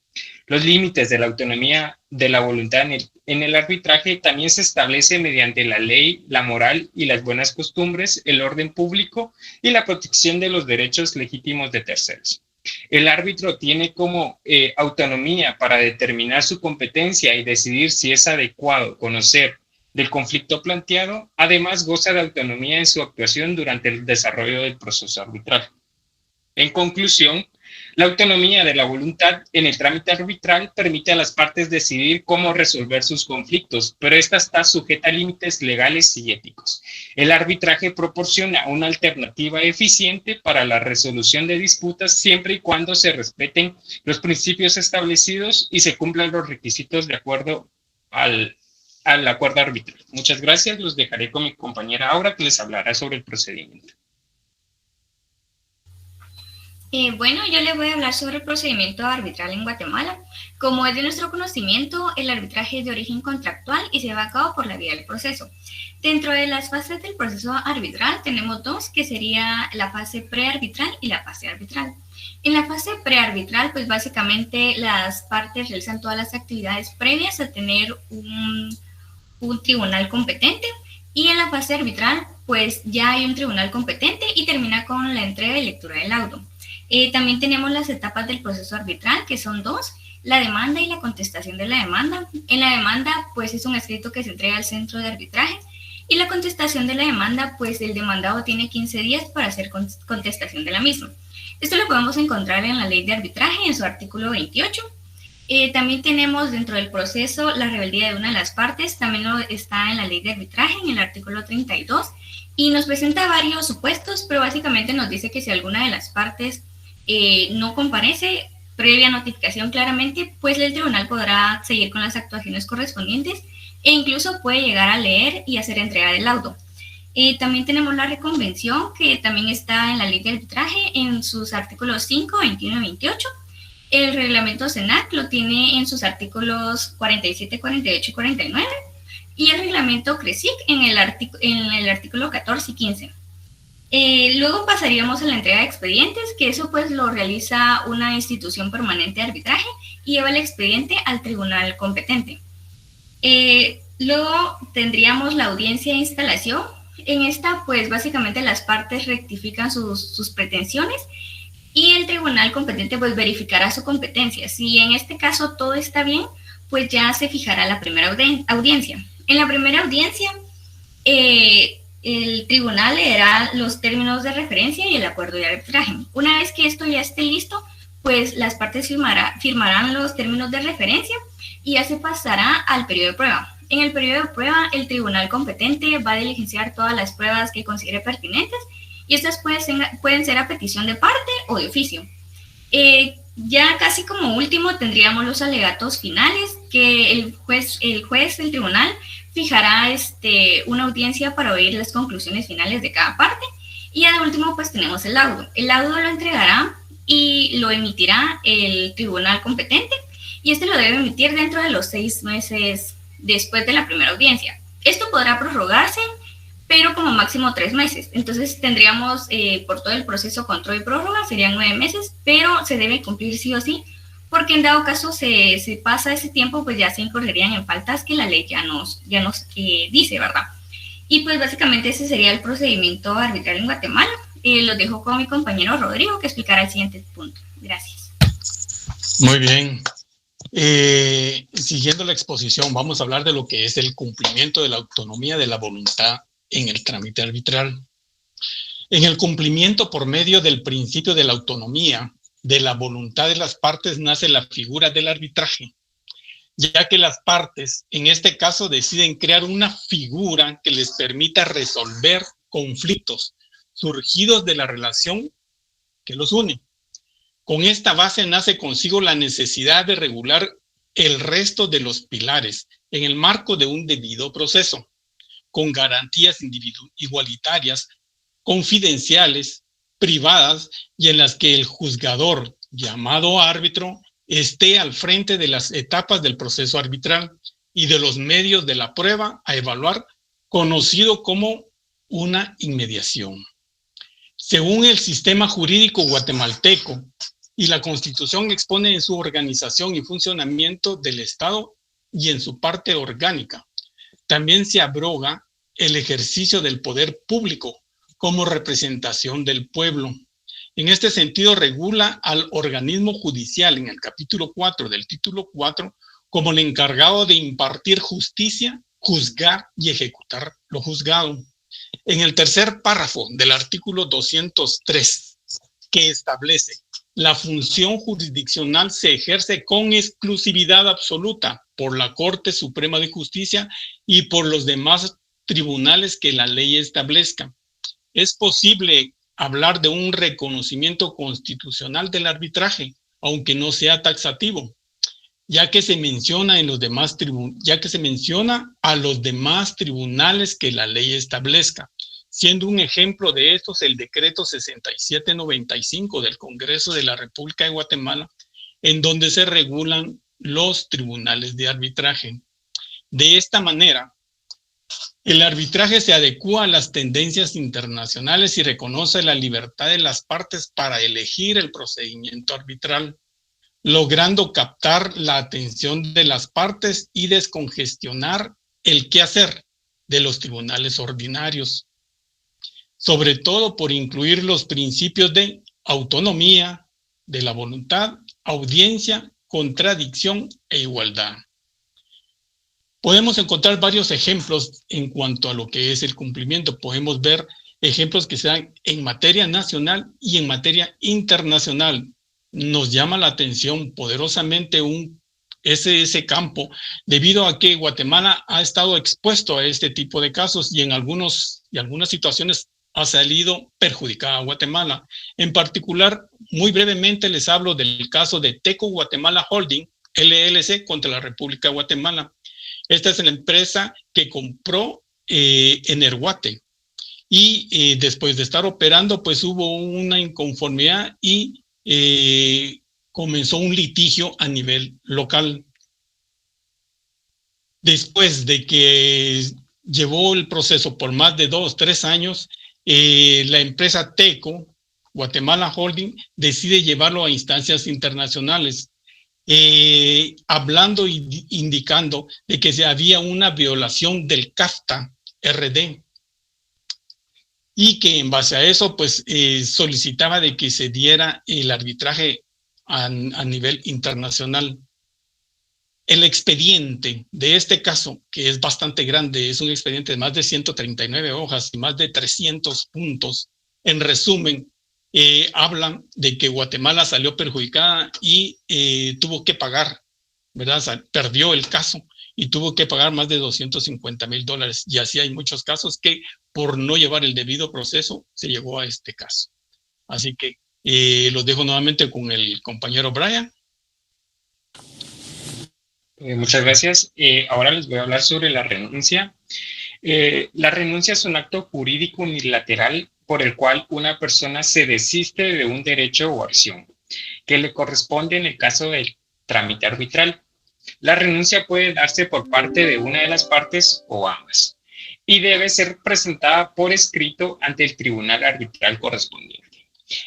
Los límites de la autonomía de la voluntad en el arbitraje también se establece mediante la ley, la moral y las buenas costumbres, el orden público y la protección de los derechos legítimos de terceros. El árbitro tiene como autonomía para determinar su competencia y decidir si es adecuado conocer del conflicto planteado. Además, goza de autonomía en su actuación durante el desarrollo del proceso arbitral. En conclusión, la autonomía de la voluntad en el trámite arbitral permite a las partes decidir cómo resolver sus conflictos, pero esta está sujeta a límites legales y éticos. El arbitraje proporciona una alternativa eficiente para la resolución de disputas siempre y cuando se respeten los principios establecidos y se cumplan los requisitos de acuerdo al acuerdo arbitral. Muchas gracias. Los dejaré con mi compañera Aura, que les hablará sobre el procedimiento. Bueno, yo les voy a hablar sobre el procedimiento arbitral en Guatemala. Como es de nuestro conocimiento, el arbitraje es de origen contractual y se lleva a cabo por la vía del proceso. Dentro de las fases del proceso arbitral tenemos dos, que sería la fase prearbitral y la fase arbitral. En la fase prearbitral, pues básicamente las partes realizan todas las actividades previas a tener un tribunal competente, y en la fase arbitral, pues ya hay un tribunal competente y termina con la entrega y lectura del laudo. También tenemos las etapas del proceso arbitral, que son dos: la demanda y la contestación de la demanda. En la demanda, pues es un escrito que se entrega al centro de arbitraje, y la contestación de la demanda, pues el demandado tiene 15 días para hacer contestación de la misma. Esto lo podemos encontrar en la ley de arbitraje, en su artículo 28. También tenemos dentro del proceso la rebeldía de una de las partes, también está en la ley de arbitraje, en el artículo 32, y nos presenta varios supuestos, pero básicamente nos dice que si alguna de las partes no comparece, previa notificación claramente, pues el tribunal podrá seguir con las actuaciones correspondientes e incluso puede llegar a leer y hacer entrega del laudo. También tenemos la reconvención, que también está en la ley de arbitraje en sus artículos 5, 21 y 28. El reglamento SENAC lo tiene en sus artículos 47, 48 y 49. Y el reglamento CRESIC en el artículo 14 y 15. Luego pasaríamos a la entrega de expedientes, que eso pues lo realiza una institución permanente de arbitraje y lleva el expediente al tribunal competente. Luego tendríamos la audiencia de instalación. En esta pues básicamente las partes rectifican sus pretensiones y el tribunal competente pues verificará su competencia. Si en este caso todo está bien, pues ya se fijará la primera audiencia. En la primera audiencia, el tribunal leerá los términos de referencia y el acuerdo de arbitraje. Una vez que esto ya esté listo, pues las partes firmarán los términos de referencia y ya se pasará al periodo de prueba. En el periodo de prueba, el tribunal competente va a diligenciar todas las pruebas que considere pertinentes y estas pueden ser a petición de parte o de oficio. Ya casi como último tendríamos los alegatos finales, que el juez del tribunal fijará una audiencia para oír las conclusiones finales de cada parte. Y ya de último pues tenemos el laudo. El laudo lo entregará y lo emitirá el tribunal competente, y este lo debe emitir dentro de los 6 meses después de la primera audiencia. Esto podrá prorrogarse, pero como máximo 3 meses. Entonces tendríamos por todo el proceso control y prórroga, serían 9 meses, pero se debe cumplir sí o sí, porque en dado caso se pasa ese tiempo, pues ya se incurrirían en faltas que la ley ya nos dice, ¿verdad? Y pues básicamente ese sería el procedimiento arbitral en Guatemala. Lo dejo con mi compañero Rodrigo, que explicará el siguiente punto. Gracias. Muy bien. Siguiendo la exposición, vamos a hablar de lo que es el cumplimiento de la autonomía de la voluntad en el trámite arbitral. En el cumplimiento por medio del principio de la autonomía de la voluntad de las partes nace la figura del arbitraje, ya que las partes, en este caso, deciden crear una figura que les permita resolver conflictos surgidos de la relación que los une. Con esta base nace consigo la necesidad de regular el resto de los pilares en el marco de un debido proceso, con garantías igualitarias, confidenciales, privadas, y en las que el juzgador, llamado árbitro, esté al frente de las etapas del proceso arbitral y de los medios de la prueba a evaluar, conocido como una inmediación. Según el sistema jurídico guatemalteco y la Constitución expone en su organización y funcionamiento del Estado y en su parte orgánica, también se abroga el ejercicio del poder público como representación del pueblo. En este sentido, regula al organismo judicial en el capítulo 4 del título 4 como el encargado de impartir justicia, juzgar y ejecutar lo juzgado. En el tercer párrafo del artículo 203, que establece la función jurisdiccional se ejerce con exclusividad absoluta por la Corte Suprema de Justicia y por los demás tribunales que la ley establezca. Es posible hablar de un reconocimiento constitucional del arbitraje, aunque no sea taxativo, ya que se menciona a los demás tribunales que la ley establezca, siendo un ejemplo de estos el decreto 6795 del Congreso de la República de Guatemala, en donde se regulan los tribunales de arbitraje. De esta manera, el arbitraje se adecúa a las tendencias internacionales y reconoce la libertad de las partes para elegir el procedimiento arbitral, logrando captar la atención de las partes y descongestionar el quehacer de los tribunales ordinarios, sobre todo por incluir los principios de autonomía, de la voluntad, audiencia, contradicción e igualdad. Podemos encontrar varios ejemplos en cuanto a lo que es el cumplimiento. Podemos ver ejemplos que se dan en materia nacional y en materia internacional. Nos llama la atención poderosamente ese campo, debido a que Guatemala ha estado expuesto a este tipo de casos y en algunas situaciones ha salido perjudicada a Guatemala. En particular, muy brevemente les hablo del caso de Teco Guatemala Holding, LLC, contra la República de Guatemala. Esta es la empresa que compró Energuate y después de estar operando, pues hubo una inconformidad y comenzó un litigio a nivel local. Después de que llevó el proceso por más de 2-3 años, la empresa Teco Guatemala Holding decide llevarlo a instancias internacionales, hablando e indicando de que había una violación del CAFTA RD y que en base a eso pues solicitaba de que se diera el arbitraje a nivel internacional. El expediente de este caso, que es bastante grande, es un expediente de más de 139 hojas y más de 300 puntos. En resumen, hablan de que Guatemala salió perjudicada y tuvo que pagar, ¿verdad? O sea, perdió el caso y tuvo que pagar más de $250,000. Y así hay muchos casos que por no llevar el debido proceso se llegó a este caso. Así que los dejo nuevamente con el compañero Brian. Muchas gracias. Ahora les voy a hablar sobre la renuncia. La renuncia es un acto jurídico unilateral por el cual una persona se desiste de un derecho o acción que le corresponde en el caso del trámite arbitral. La renuncia puede darse por parte de una de las partes o ambas y debe ser presentada por escrito ante el tribunal arbitral correspondiente.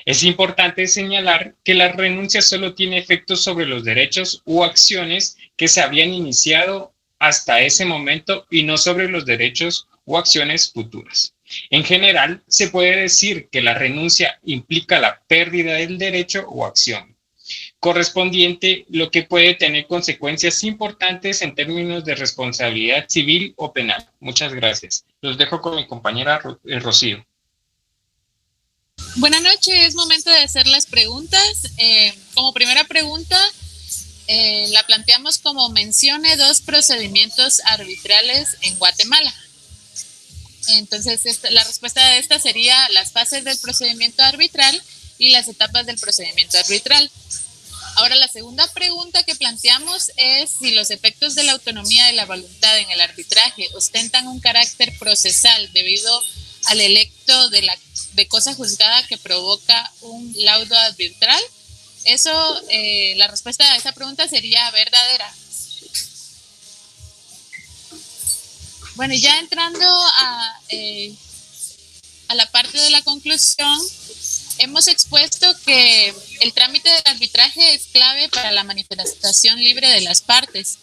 Es importante señalar que la renuncia solo tiene efectos sobre los derechos u acciones que se habían iniciado hasta ese momento y no sobre los derechos o acciones futuras. En general, se puede decir que la renuncia implica la pérdida del derecho o acción correspondiente, lo que puede tener consecuencias importantes en términos de responsabilidad civil o penal. Muchas gracias. Los dejo con mi compañera Rocío. Buenas noches, es momento de hacer las preguntas. Como primera pregunta, la planteamos como mencione 2 procedimientos arbitrales en Guatemala. Entonces, la respuesta de esta sería las fases del procedimiento arbitral y las etapas del procedimiento arbitral. Ahora, la segunda pregunta que planteamos es si los efectos de la autonomía de la voluntad en el arbitraje ostentan un carácter procesal debido al electo de cosa juzgada que provoca un laudo arbitral. La respuesta a esa pregunta sería verdadera. Bueno, ya entrando a a la parte de la conclusión, hemos expuesto que el trámite del arbitraje es clave para la manifestación libre de las partes.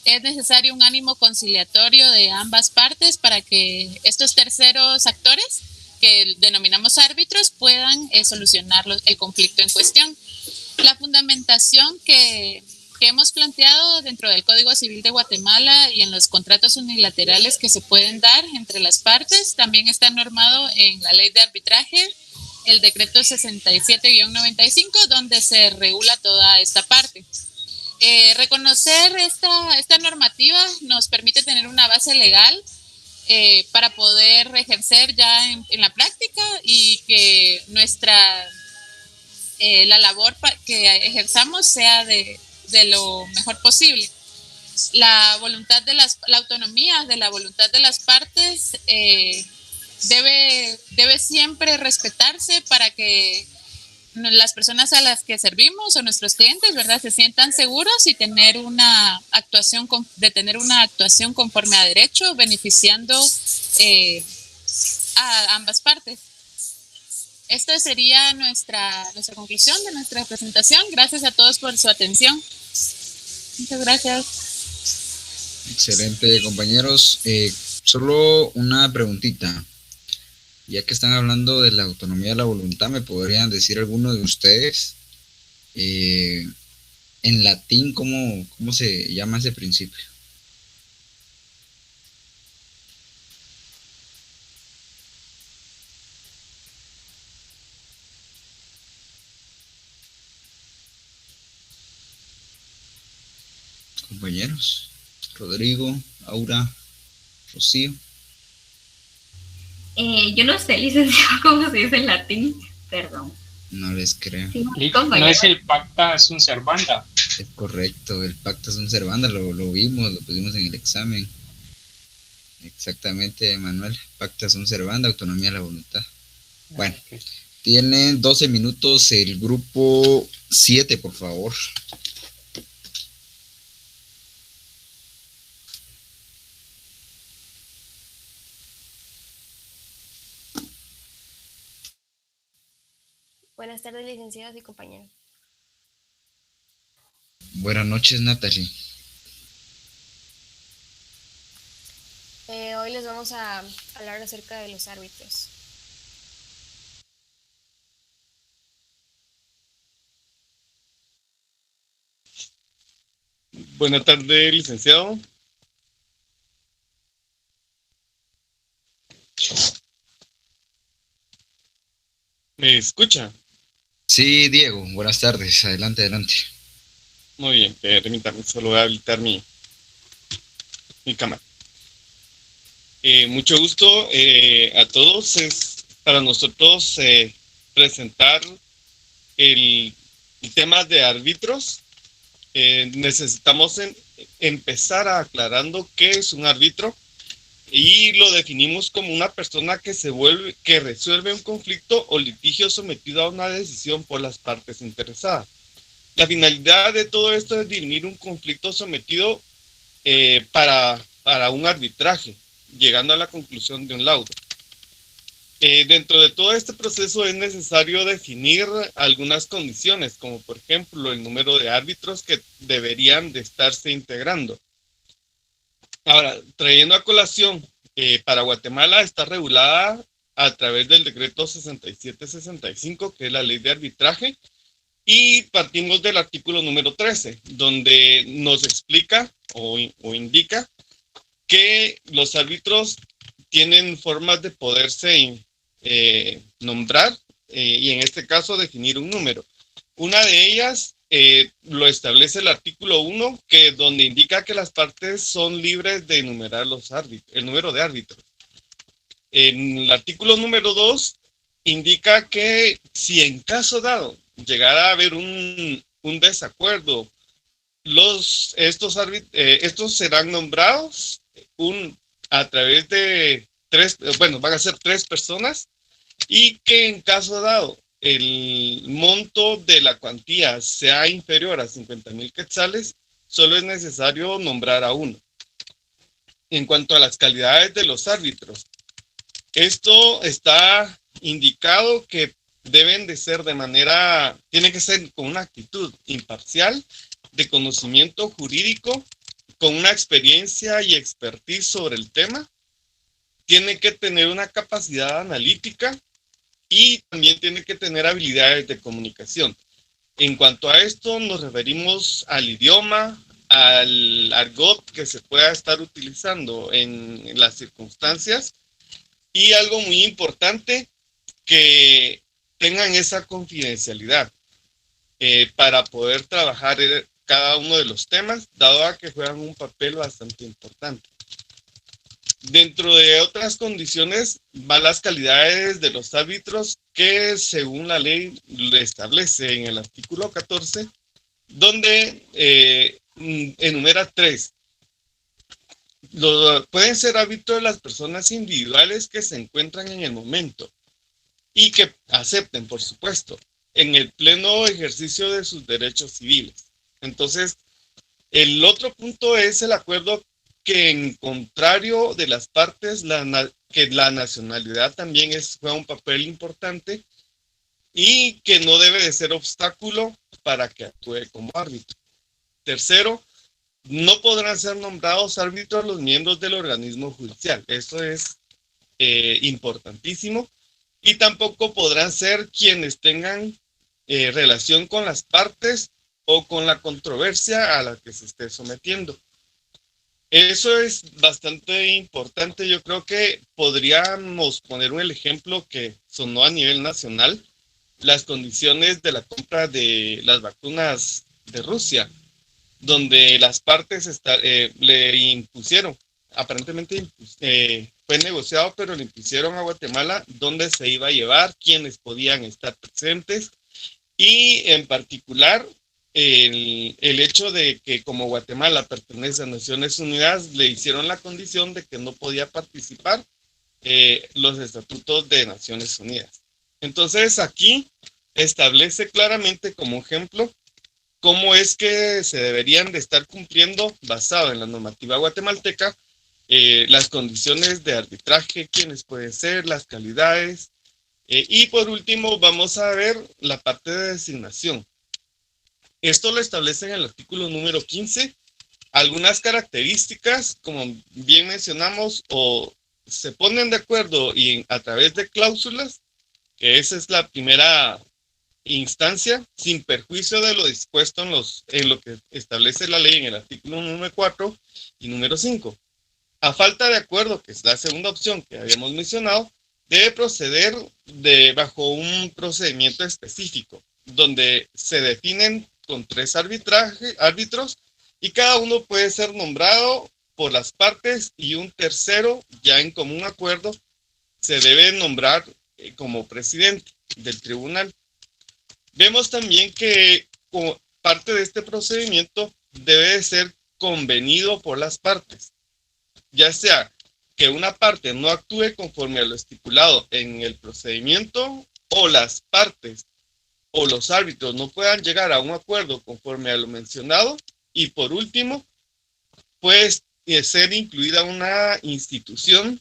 Es necesario un ánimo conciliatorio de ambas partes para que estos terceros actores, que denominamos árbitros, puedan solucionar el conflicto en cuestión. La fundamentación que hemos planteado dentro del Código Civil de Guatemala y en los contratos unilaterales que se pueden dar entre las partes también está normado en la Ley de Arbitraje, el decreto 67-95, donde se regula toda esta parte. Reconocer esta normativa nos permite tener una base legal para poder ejercer ya en la práctica y que la labor que ejerzamos sea de lo mejor posible. La autonomía de la voluntad de las partes debe siempre respetarse para que las personas a las que servimos o nuestros clientes, ¿verdad?, se sientan seguros y tener una actuación conforme a derecho, beneficiando a ambas partes. Esta sería nuestra conclusión de nuestra presentación. Gracias a todos por su atención. Muchas gracias. Excelente, compañeros. Solo una preguntita. Ya que están hablando de la autonomía de la voluntad, ¿me podrían decir alguno de ustedes en latín cómo se llama ese principio? Compañeros, Rodrigo, Aura, Rocío. Yo no sé, licenciado, cómo se dice en latín, perdón. No les creo. Sí, no es el pacta sunt servanda. Es correcto, el pacta sunt servanda, lo vimos, lo pusimos en el examen. Exactamente, Manuel, pacta sunt servanda, autonomía de la voluntad. Bueno, okay. Tienen 12 minutos el grupo 7, por favor. Buenas tardes, licenciados y compañeros. Buenas noches, Natalie. Hoy les vamos a hablar acerca de los árbitros. Buenas tardes, licenciado. ¿Me escucha? Sí, Diego, buenas tardes. Adelante. Muy bien, permítame, solo voy a habilitar mi cámara. Mucho gusto a todos. Es para nosotros presentar el tema de árbitros. Necesitamos empezar aclarando qué es un árbitro. Y lo definimos como una persona que resuelve un conflicto o litigio sometido a una decisión por las partes interesadas. La finalidad de todo esto es dirimir un conflicto sometido para un arbitraje, llegando a la conclusión de un laudo. Dentro de todo este proceso es necesario definir algunas condiciones, como por ejemplo el número de árbitros que deberían de estarse integrando. Ahora, trayendo a colación, para Guatemala está regulada a través del decreto 67-65, que es la ley de arbitraje, y partimos del artículo número 13, donde nos explica o indica que los árbitros tienen formas de poderse nombrar y en este caso definir un número. Una de ellas lo establece el artículo 1, donde indica que las partes son libres de enumerar el número de árbitros. En el artículo número 2 indica que si en caso dado llegara a haber un desacuerdo, estos serán nombrados a través de van a ser 3 personas, y que en caso dado el monto de la cuantía sea inferior a 50,000 quetzales, solo es necesario nombrar a uno. En cuanto a las calidades de los árbitros, Esto está indicado que deben de ser tiene que ser con una actitud imparcial, de conocimiento jurídico, con una experiencia y expertise sobre el tema. Tiene que tener una capacidad analítica y también tiene que tener habilidades de comunicación. En cuanto a esto, nos referimos al idioma, al argot que se pueda estar utilizando en las circunstancias, y algo muy importante, que tengan esa confidencialidad para poder trabajar cada uno de los temas, dado a que juegan un papel bastante importante. Dentro de otras condiciones van las calidades de los árbitros, que según la ley le establece en el artículo 14, donde enumera 3. Pueden ser árbitros las personas individuales que se encuentran en el momento y que acepten, por supuesto, en el pleno ejercicio de sus derechos civiles. Entonces, el otro punto es el acuerdo, que en contrario de las partes, que la nacionalidad también juega un papel importante y que no debe de ser obstáculo para que actúe como árbitro. Tercero, no podrán ser nombrados árbitros los miembros del organismo judicial. Esto es importantísimo. Y tampoco podrán ser quienes tengan relación con las partes o con la controversia a la que se esté sometiendo. Eso es bastante importante. Yo creo que podríamos poner un ejemplo que sonó a nivel nacional: las condiciones de la compra de las vacunas de Rusia, donde las partes le impusieron, aparentemente fue negociado, pero le impusieron a Guatemala dónde se iba a llevar, quiénes podían estar presentes, y en particular el hecho de que, como Guatemala pertenece a Naciones Unidas, le hicieron la condición de que no podía participar los estatutos de Naciones Unidas. Entonces aquí establece claramente como ejemplo cómo es que se deberían de estar cumpliendo, basado en la normativa guatemalteca, las condiciones de arbitraje, quiénes pueden ser, las calidades. Y por último vamos a ver la parte de designación. Esto lo establece en el artículo número 15. Algunas características, como bien mencionamos, o se ponen de acuerdo y a través de cláusulas, que esa es la primera instancia, sin perjuicio de lo dispuesto en lo que establece la ley en el artículo número 4 y número 5. A falta de acuerdo, que es la segunda opción que habíamos mencionado, debe proceder bajo un procedimiento específico, donde se definen con 3 árbitros, y cada uno puede ser nombrado por las partes, y un tercero, ya en común acuerdo, se debe nombrar como presidente del tribunal. Vemos también que como parte de este procedimiento debe de ser convenido por las partes, ya sea que una parte no actúe conforme a lo estipulado en el procedimiento, o las partes o los árbitros no puedan llegar a un acuerdo conforme a lo mencionado, y por último, puede ser incluida una institución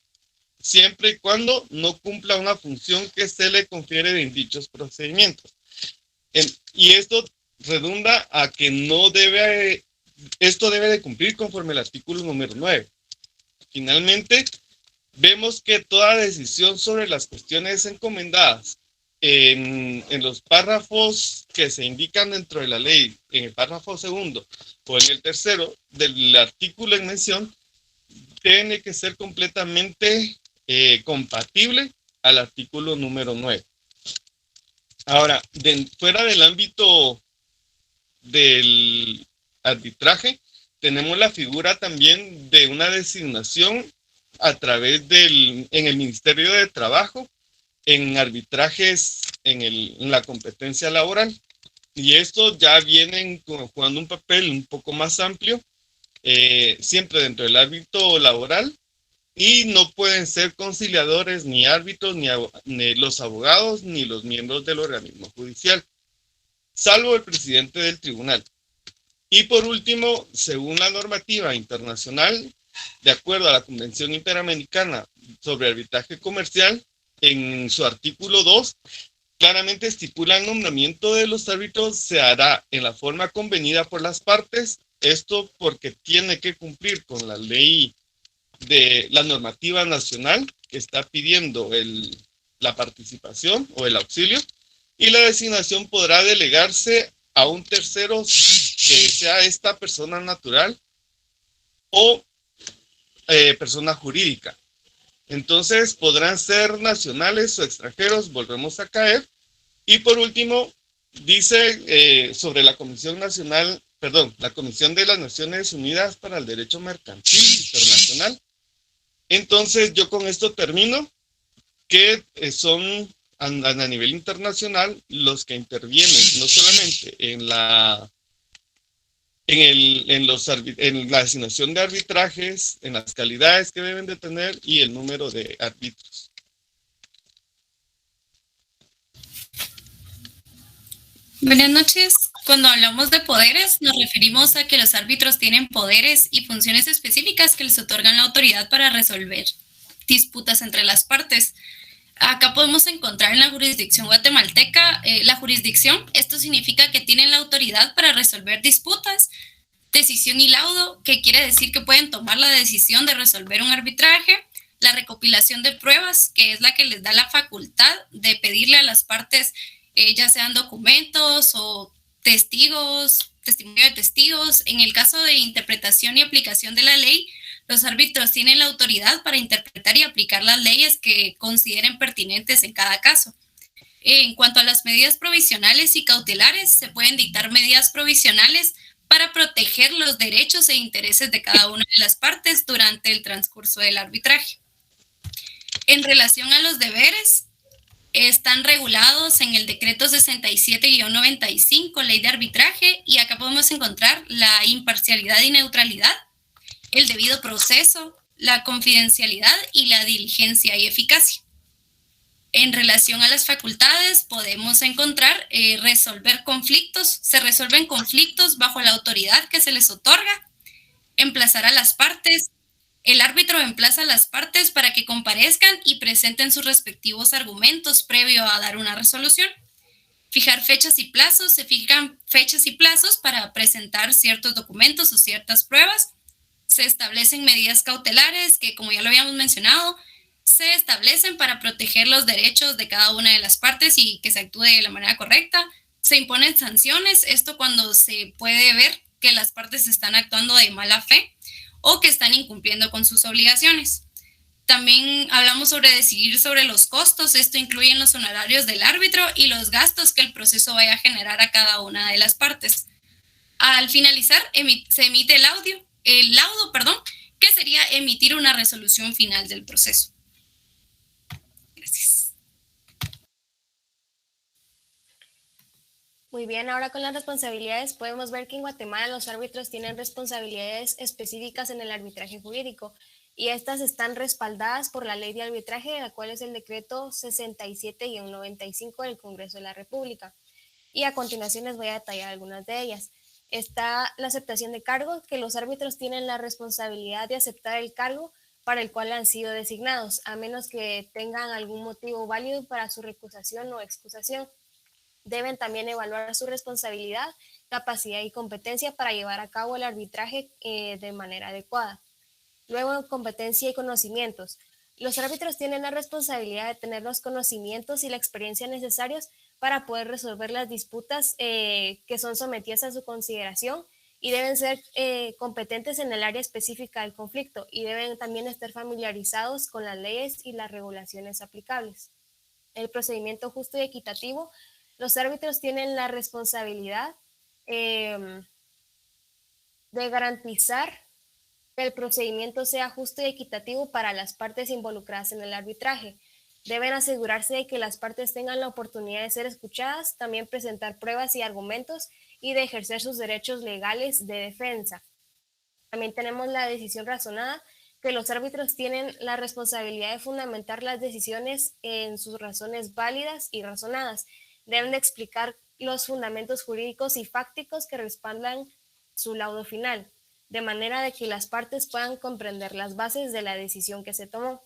siempre y cuando no cumpla una función que se le confiere en dichos procedimientos. Y esto redunda a que esto debe de cumplir conforme al artículo número 9. Finalmente, vemos que toda decisión sobre las cuestiones encomendadas en los párrafos que se indican dentro de la ley, en el párrafo segundo o en el tercero del artículo en mención, tiene que ser completamente compatible al artículo número 9. Ahora, fuera del ámbito del arbitraje, tenemos la figura también de una designación a través en el Ministerio de Trabajo, en arbitrajes en la competencia laboral. Y esto ya vienen jugando un papel un poco más amplio, siempre dentro del ámbito laboral, y no pueden ser conciliadores ni árbitros, ni los abogados, ni los miembros del organismo judicial, salvo el presidente del tribunal. Y por último, según la normativa internacional, de acuerdo a la Convención Interamericana sobre Arbitraje Comercial, en su artículo 2, claramente estipula el nombramiento de los árbitros se hará en la forma convenida por las partes, esto porque tiene que cumplir con la ley de la normativa nacional que está pidiendo la participación o el auxilio, y la designación podrá delegarse a un tercero que sea esta persona natural o persona jurídica. Entonces podrán ser nacionales o extranjeros, volvemos a caer. Y por último, dice sobre la Comisión Nacional, la Comisión de las Naciones Unidas para el Derecho Mercantil Internacional. Entonces yo con esto termino, que son a nivel internacional los que intervienen no solamente en la asignación de arbitrajes, en las calidades que deben de tener y el número de árbitros. Buenas noches. Cuando hablamos de poderes, nos referimos a que los árbitros tienen poderes y funciones específicas que les otorgan la autoridad para resolver disputas entre las partes. Acá podemos encontrar en la jurisdicción guatemalteca la jurisdicción. Esto significa que tienen la autoridad para resolver disputas, decisión y laudo, que quiere decir que pueden tomar la decisión de resolver un arbitraje, la recopilación de pruebas, que es la que les da la facultad de pedirle a las partes, ya sean documentos o testigos, testimonio de testigos. En el caso de interpretación y aplicación de la ley, los árbitros tienen la autoridad para interpretar y aplicar las leyes que consideren pertinentes en cada caso. En cuanto a las medidas provisionales y cautelares, se pueden dictar medidas provisionales para proteger los derechos e intereses de cada una de las partes durante el transcurso del arbitraje. En relación a los deberes, están regulados en el decreto 67-95, ley de arbitraje, y acá podemos encontrar la imparcialidad y neutralidad, el debido proceso, la confidencialidad y la diligencia y eficacia. En relación a las facultades, podemos encontrar resolver conflictos. Se resuelven conflictos bajo la autoridad que se les otorga, emplazar a las partes. El árbitro emplaza a las partes para que comparezcan y presenten sus respectivos argumentos previo a dar una resolución. Fijar fechas y plazos. Se fijan fechas y plazos para presentar ciertos documentos o ciertas pruebas. Se establecen medidas cautelares que, como ya lo habíamos mencionado, se establecen para proteger los derechos de cada una de las partes y que se actúe de la manera correcta. Se imponen sanciones, esto cuando se puede ver que las partes están actuando de mala fe o que están incumpliendo con sus obligaciones. También hablamos sobre decidir sobre los costos. Esto incluye los honorarios del árbitro y los gastos que el proceso vaya a generar a cada una de las partes. Al finalizar, se emite el laudo, que sería emitir una resolución final del proceso. Gracias. Muy bien, ahora con las responsabilidades podemos ver que en Guatemala los árbitros tienen responsabilidades específicas en el arbitraje jurídico y estas están respaldadas por la ley de arbitraje, de la cual es el decreto 67-95 del Congreso de la República. Y a continuación les voy a detallar algunas de ellas. Está la aceptación de cargos, que los árbitros tienen la responsabilidad de aceptar el cargo para el cual han sido designados, a menos que tengan algún motivo válido para su recusación o excusación. Deben también evaluar su responsabilidad, capacidad y competencia para llevar a cabo el arbitraje de manera adecuada. Luego, competencia y conocimientos. Los árbitros tienen la responsabilidad de tener los conocimientos y la experiencia necesarios para poder resolver las disputas que son sometidas a su consideración y deben ser competentes en el área específica del conflicto y deben también estar familiarizados con las leyes y las regulaciones aplicables. El procedimiento justo y equitativo. Los árbitros tienen la responsabilidad de garantizar que el procedimiento sea justo y equitativo para las partes involucradas en el arbitraje. Deben asegurarse de que las partes tengan la oportunidad de ser escuchadas, también presentar pruebas y argumentos y de ejercer sus derechos legales de defensa. También tenemos la decisión razonada, que los árbitros tienen la responsabilidad de fundamentar las decisiones en sus razones válidas y razonadas. Deben de explicar los fundamentos jurídicos y fácticos que respaldan su laudo final. de manera de que las partes puedan comprender las bases de la decisión que se tomó.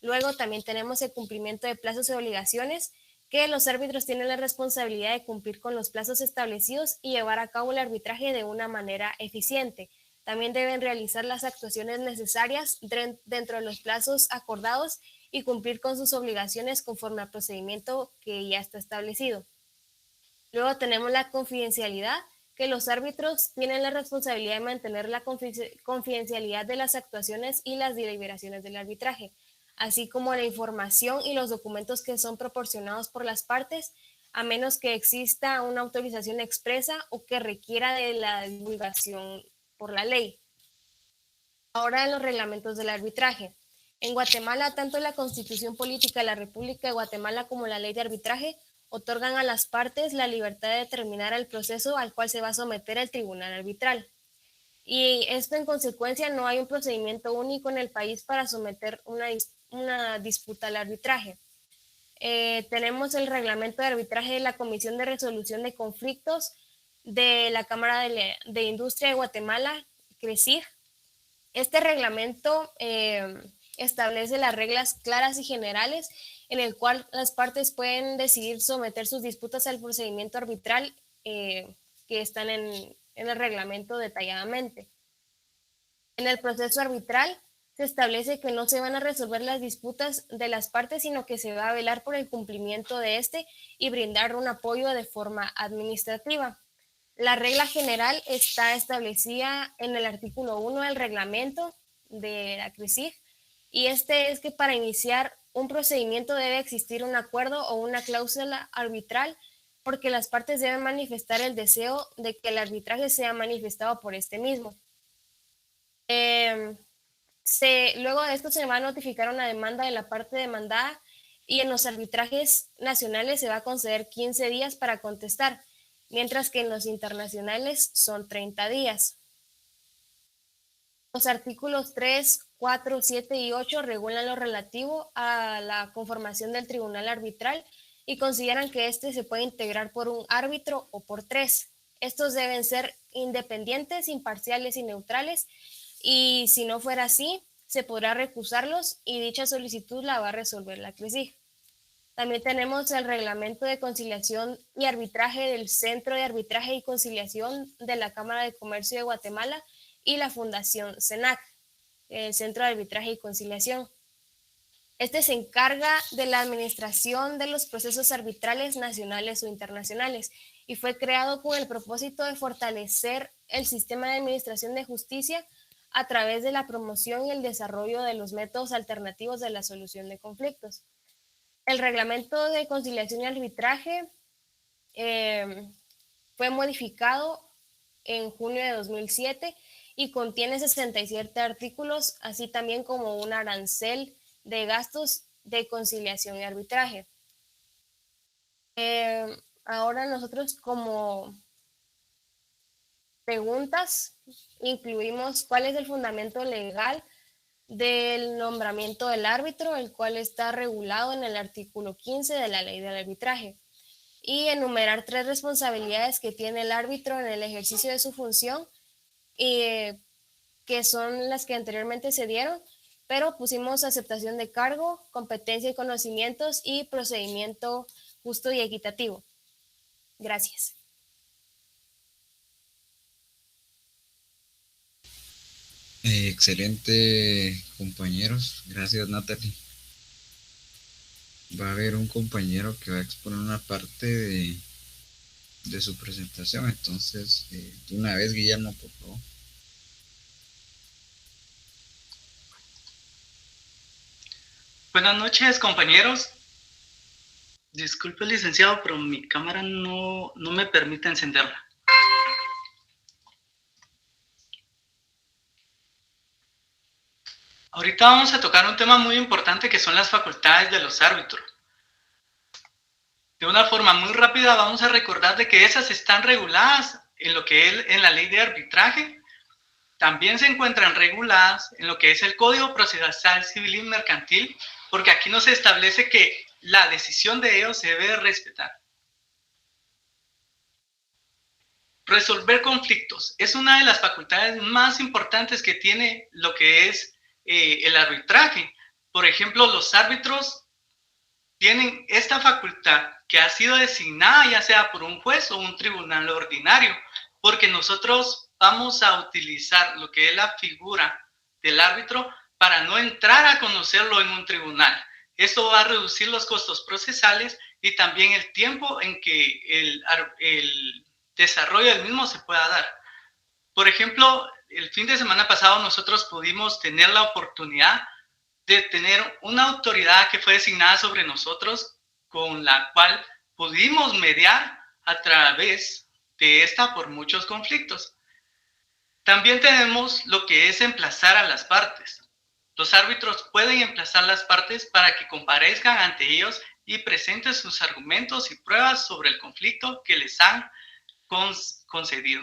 Luego también tenemos el cumplimiento de plazos y obligaciones, que los árbitros tienen la responsabilidad de cumplir con los plazos establecidos y llevar a cabo el arbitraje de una manera eficiente. También deben realizar las actuaciones necesarias dentro de los plazos acordados y cumplir con sus obligaciones conforme al procedimiento que ya está establecido. Luego tenemos la confidencialidad, que los árbitros tienen la responsabilidad de mantener la confidencialidad de las actuaciones y las deliberaciones del arbitraje, así como la información y los documentos que son proporcionados por las partes, a menos que exista una autorización expresa o que requiera de la divulgación por la ley. Ahora en los reglamentos del arbitraje. En Guatemala, tanto la Constitución Política de la República de Guatemala como la Ley de Arbitraje otorgan a las partes la libertad de determinar el proceso al cual se va a someter el tribunal arbitral. Y esto en consecuencia no hay un procedimiento único en el país para someter una disputa al arbitraje. Tenemos el reglamento de arbitraje de la Comisión de Resolución de Conflictos de la Cámara de Industria de Guatemala, CRECIG. Este reglamento establece las reglas claras y generales en el cual las partes pueden decidir someter sus disputas al procedimiento arbitral que están en el reglamento detalladamente. En el proceso arbitral se establece que no se van a resolver las disputas de las partes, sino que se va a velar por el cumplimiento de este y brindar un apoyo de forma administrativa. La regla general está establecida en el artículo 1 del reglamento de la CRECIG, y este es que para iniciar un procedimiento debe existir un acuerdo o una cláusula arbitral, porque las partes deben manifestar el deseo de que el arbitraje sea manifestado por este mismo. Luego de esto se va a notificar una demanda de la parte demandada, y en los arbitrajes nacionales se va a conceder 15 días para contestar, mientras que en los internacionales son 30 días. Los artículos 3, 4, 7 y 8 regulan lo relativo a la conformación del tribunal arbitral y consideran que éste se puede integrar por un árbitro o por 3. Estos deben ser independientes, imparciales y neutrales, y si no fuera así, se podrá recusarlos y dicha solicitud la va a resolver la CRECIG. También tenemos el reglamento de conciliación y arbitraje del Centro de Arbitraje y Conciliación de la Cámara de Comercio de Guatemala y la Fundación CENAC, el Centro de Arbitraje y Conciliación. Este se encarga de la administración de los procesos arbitrales nacionales o internacionales y fue creado con el propósito de fortalecer el sistema de administración de justicia a través de la promoción y el desarrollo de los métodos alternativos de la solución de conflictos. El reglamento de conciliación y arbitraje fue modificado en junio de 2007 y contiene 67 artículos, así también como un arancel de gastos de conciliación y arbitraje. Ahora nosotros como preguntas incluimos cuál es el fundamento legal del nombramiento del árbitro, el cual está regulado en el artículo 15 de la Ley del Arbitraje, y enumerar 3 responsabilidades que tiene el árbitro en el ejercicio de su función, que son las que anteriormente se dieron, pero pusimos aceptación de cargo, competencia y conocimientos y procedimiento justo y equitativo. Gracias. Excelente, compañeros. Gracias, Natalie. Va a haber un compañero que va a exponer una parte de su presentación. Entonces, de una vez, Guillermo, por favor. Buenas noches, compañeros. Disculpe, licenciado, pero mi cámara no me permite encenderla. Ahorita vamos a tocar un tema muy importante que son las facultades de los árbitros. De una forma muy rápida vamos a recordar de que esas están reguladas en lo que es en la Ley de Arbitraje. También se encuentran reguladas en lo que es el Código Procesal Civil y Mercantil, porque aquí no se establece que la decisión de ellos se debe respetar. Resolver conflictos es una de las facultades más importantes que tiene lo que es el arbitraje. Por ejemplo, los árbitros tienen esta facultad que ha sido designada ya sea por un juez o un tribunal ordinario, porque nosotros vamos a utilizar lo que es la figura del árbitro para no entrar a conocerlo en un tribunal. Esto va a reducir los costos procesales y también el tiempo en que el desarrollo del mismo se pueda dar. Por ejemplo, el fin de semana pasado nosotros pudimos tener la oportunidad de tener una autoridad que fue designada sobre nosotros, con la cual pudimos mediar a través de esta por muchos conflictos. También tenemos lo que es emplazar a las partes. Los árbitros pueden emplazar las partes para que comparezcan ante ellos y presenten sus argumentos y pruebas sobre el conflicto que les han concedido.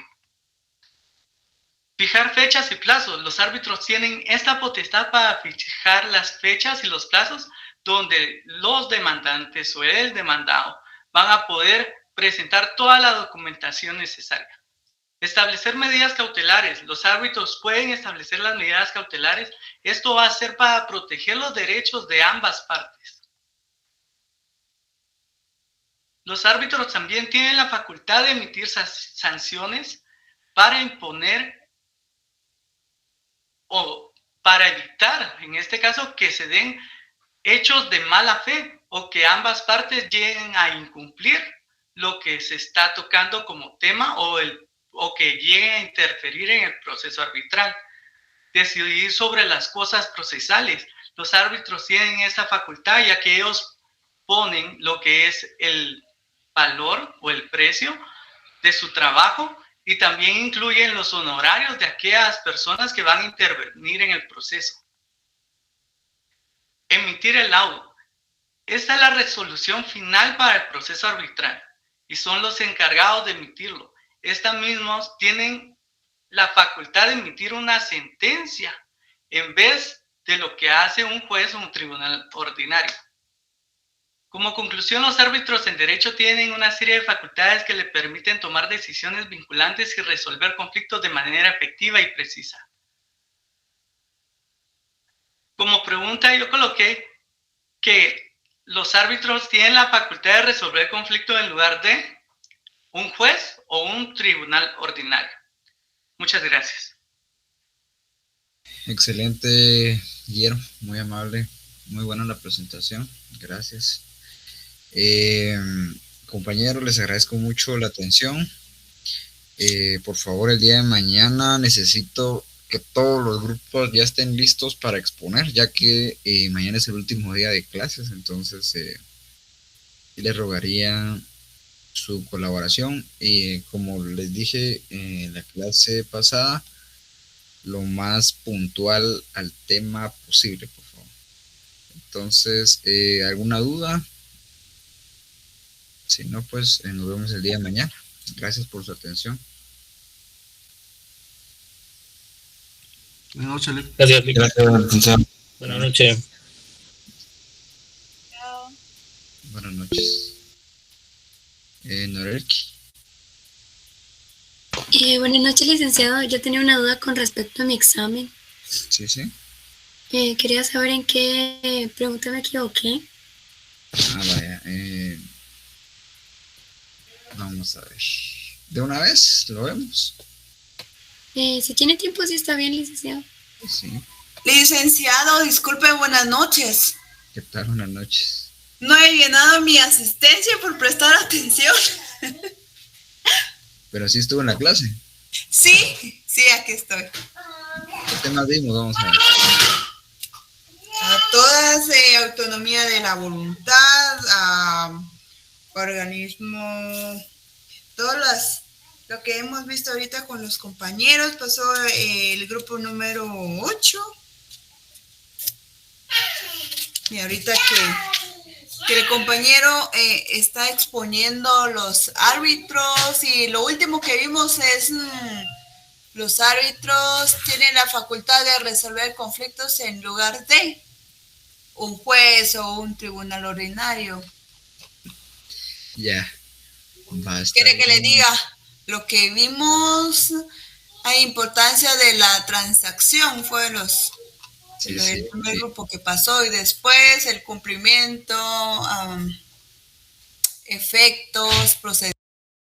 Fijar fechas y plazos. Los árbitros tienen esta potestad para fijar las fechas y los plazos donde los demandantes o el demandado van a poder presentar toda la documentación necesaria. Establecer medidas cautelares. Los árbitros pueden establecer las medidas cautelares. Esto va a ser para proteger los derechos de ambas partes. Los árbitros también tienen la facultad de emitir sanciones para imponer o para evitar, en este caso, que se den hechos de mala fe o que ambas partes lleguen a incumplir lo que se está tocando como tema o que lleguen a interferir en el proceso arbitral. Decidir sobre las cosas procesales. Los árbitros tienen esa facultad ya que ellos ponen lo que es el valor o el precio de su trabajo y también incluyen los honorarios de aquellas personas que van a intervenir en el proceso. Emitir el laudo. Esta es la resolución final para el proceso arbitral y son los encargados de emitirlo. Estas mismas tienen la facultad de emitir una sentencia en vez de lo que hace un juez o un tribunal ordinario. Como conclusión, los árbitros en derecho tienen una serie de facultades que le permiten tomar decisiones vinculantes y resolver conflictos de manera efectiva y precisa. Como pregunta yo coloqué que los árbitros tienen la facultad de resolver conflictos en lugar de un juez o un tribunal ordinario. Muchas gracias. Excelente, Guillermo, muy amable, muy buena la presentación, gracias. Compañeros, les agradezco mucho la atención. Por favor, el día de mañana necesito que todos los grupos ya estén listos para exponer, ya que mañana es el último día de clases, entonces les rogaría su colaboración. Como les dije en la clase pasada, lo más puntual al tema posible, por favor. Entonces, ¿alguna duda? Si no, pues nos vemos el día de mañana. Gracias por su atención. Buenas noches, Lic. Gracias, Lic. Gracias. Buenas noches. Buenas noches. Norelki. Buenas noches, licenciado. Yo tenía una duda con respecto a mi examen. Sí, sí. Quería saber en qué pregunta me equivoqué. Vaya. Vamos a ver. ¿De una vez lo vemos? Si tiene tiempo, sí está bien, licenciado. Sí. Licenciado, disculpe, buenas noches. ¿Qué tal? Buenas noches. No he llenado mi asistencia por prestar atención. Pero sí estuvo en la clase. Sí, aquí estoy. ¿Qué temas vimos? Vamos a ver. A todas, autonomía de la voluntad, organismo, lo que hemos visto ahorita con los compañeros. Pasó el grupo número 8. Y ahorita que el compañero está exponiendo los árbitros, y lo último que vimos es los árbitros tienen la facultad de resolver conflictos en lugar de un juez o un tribunal ordinario. Ya. Basta. ¿Quiere que le diga lo que vimos a importancia de la transacción fue el primer grupo que pasó, y después el cumplimiento, efectos, procedimientos.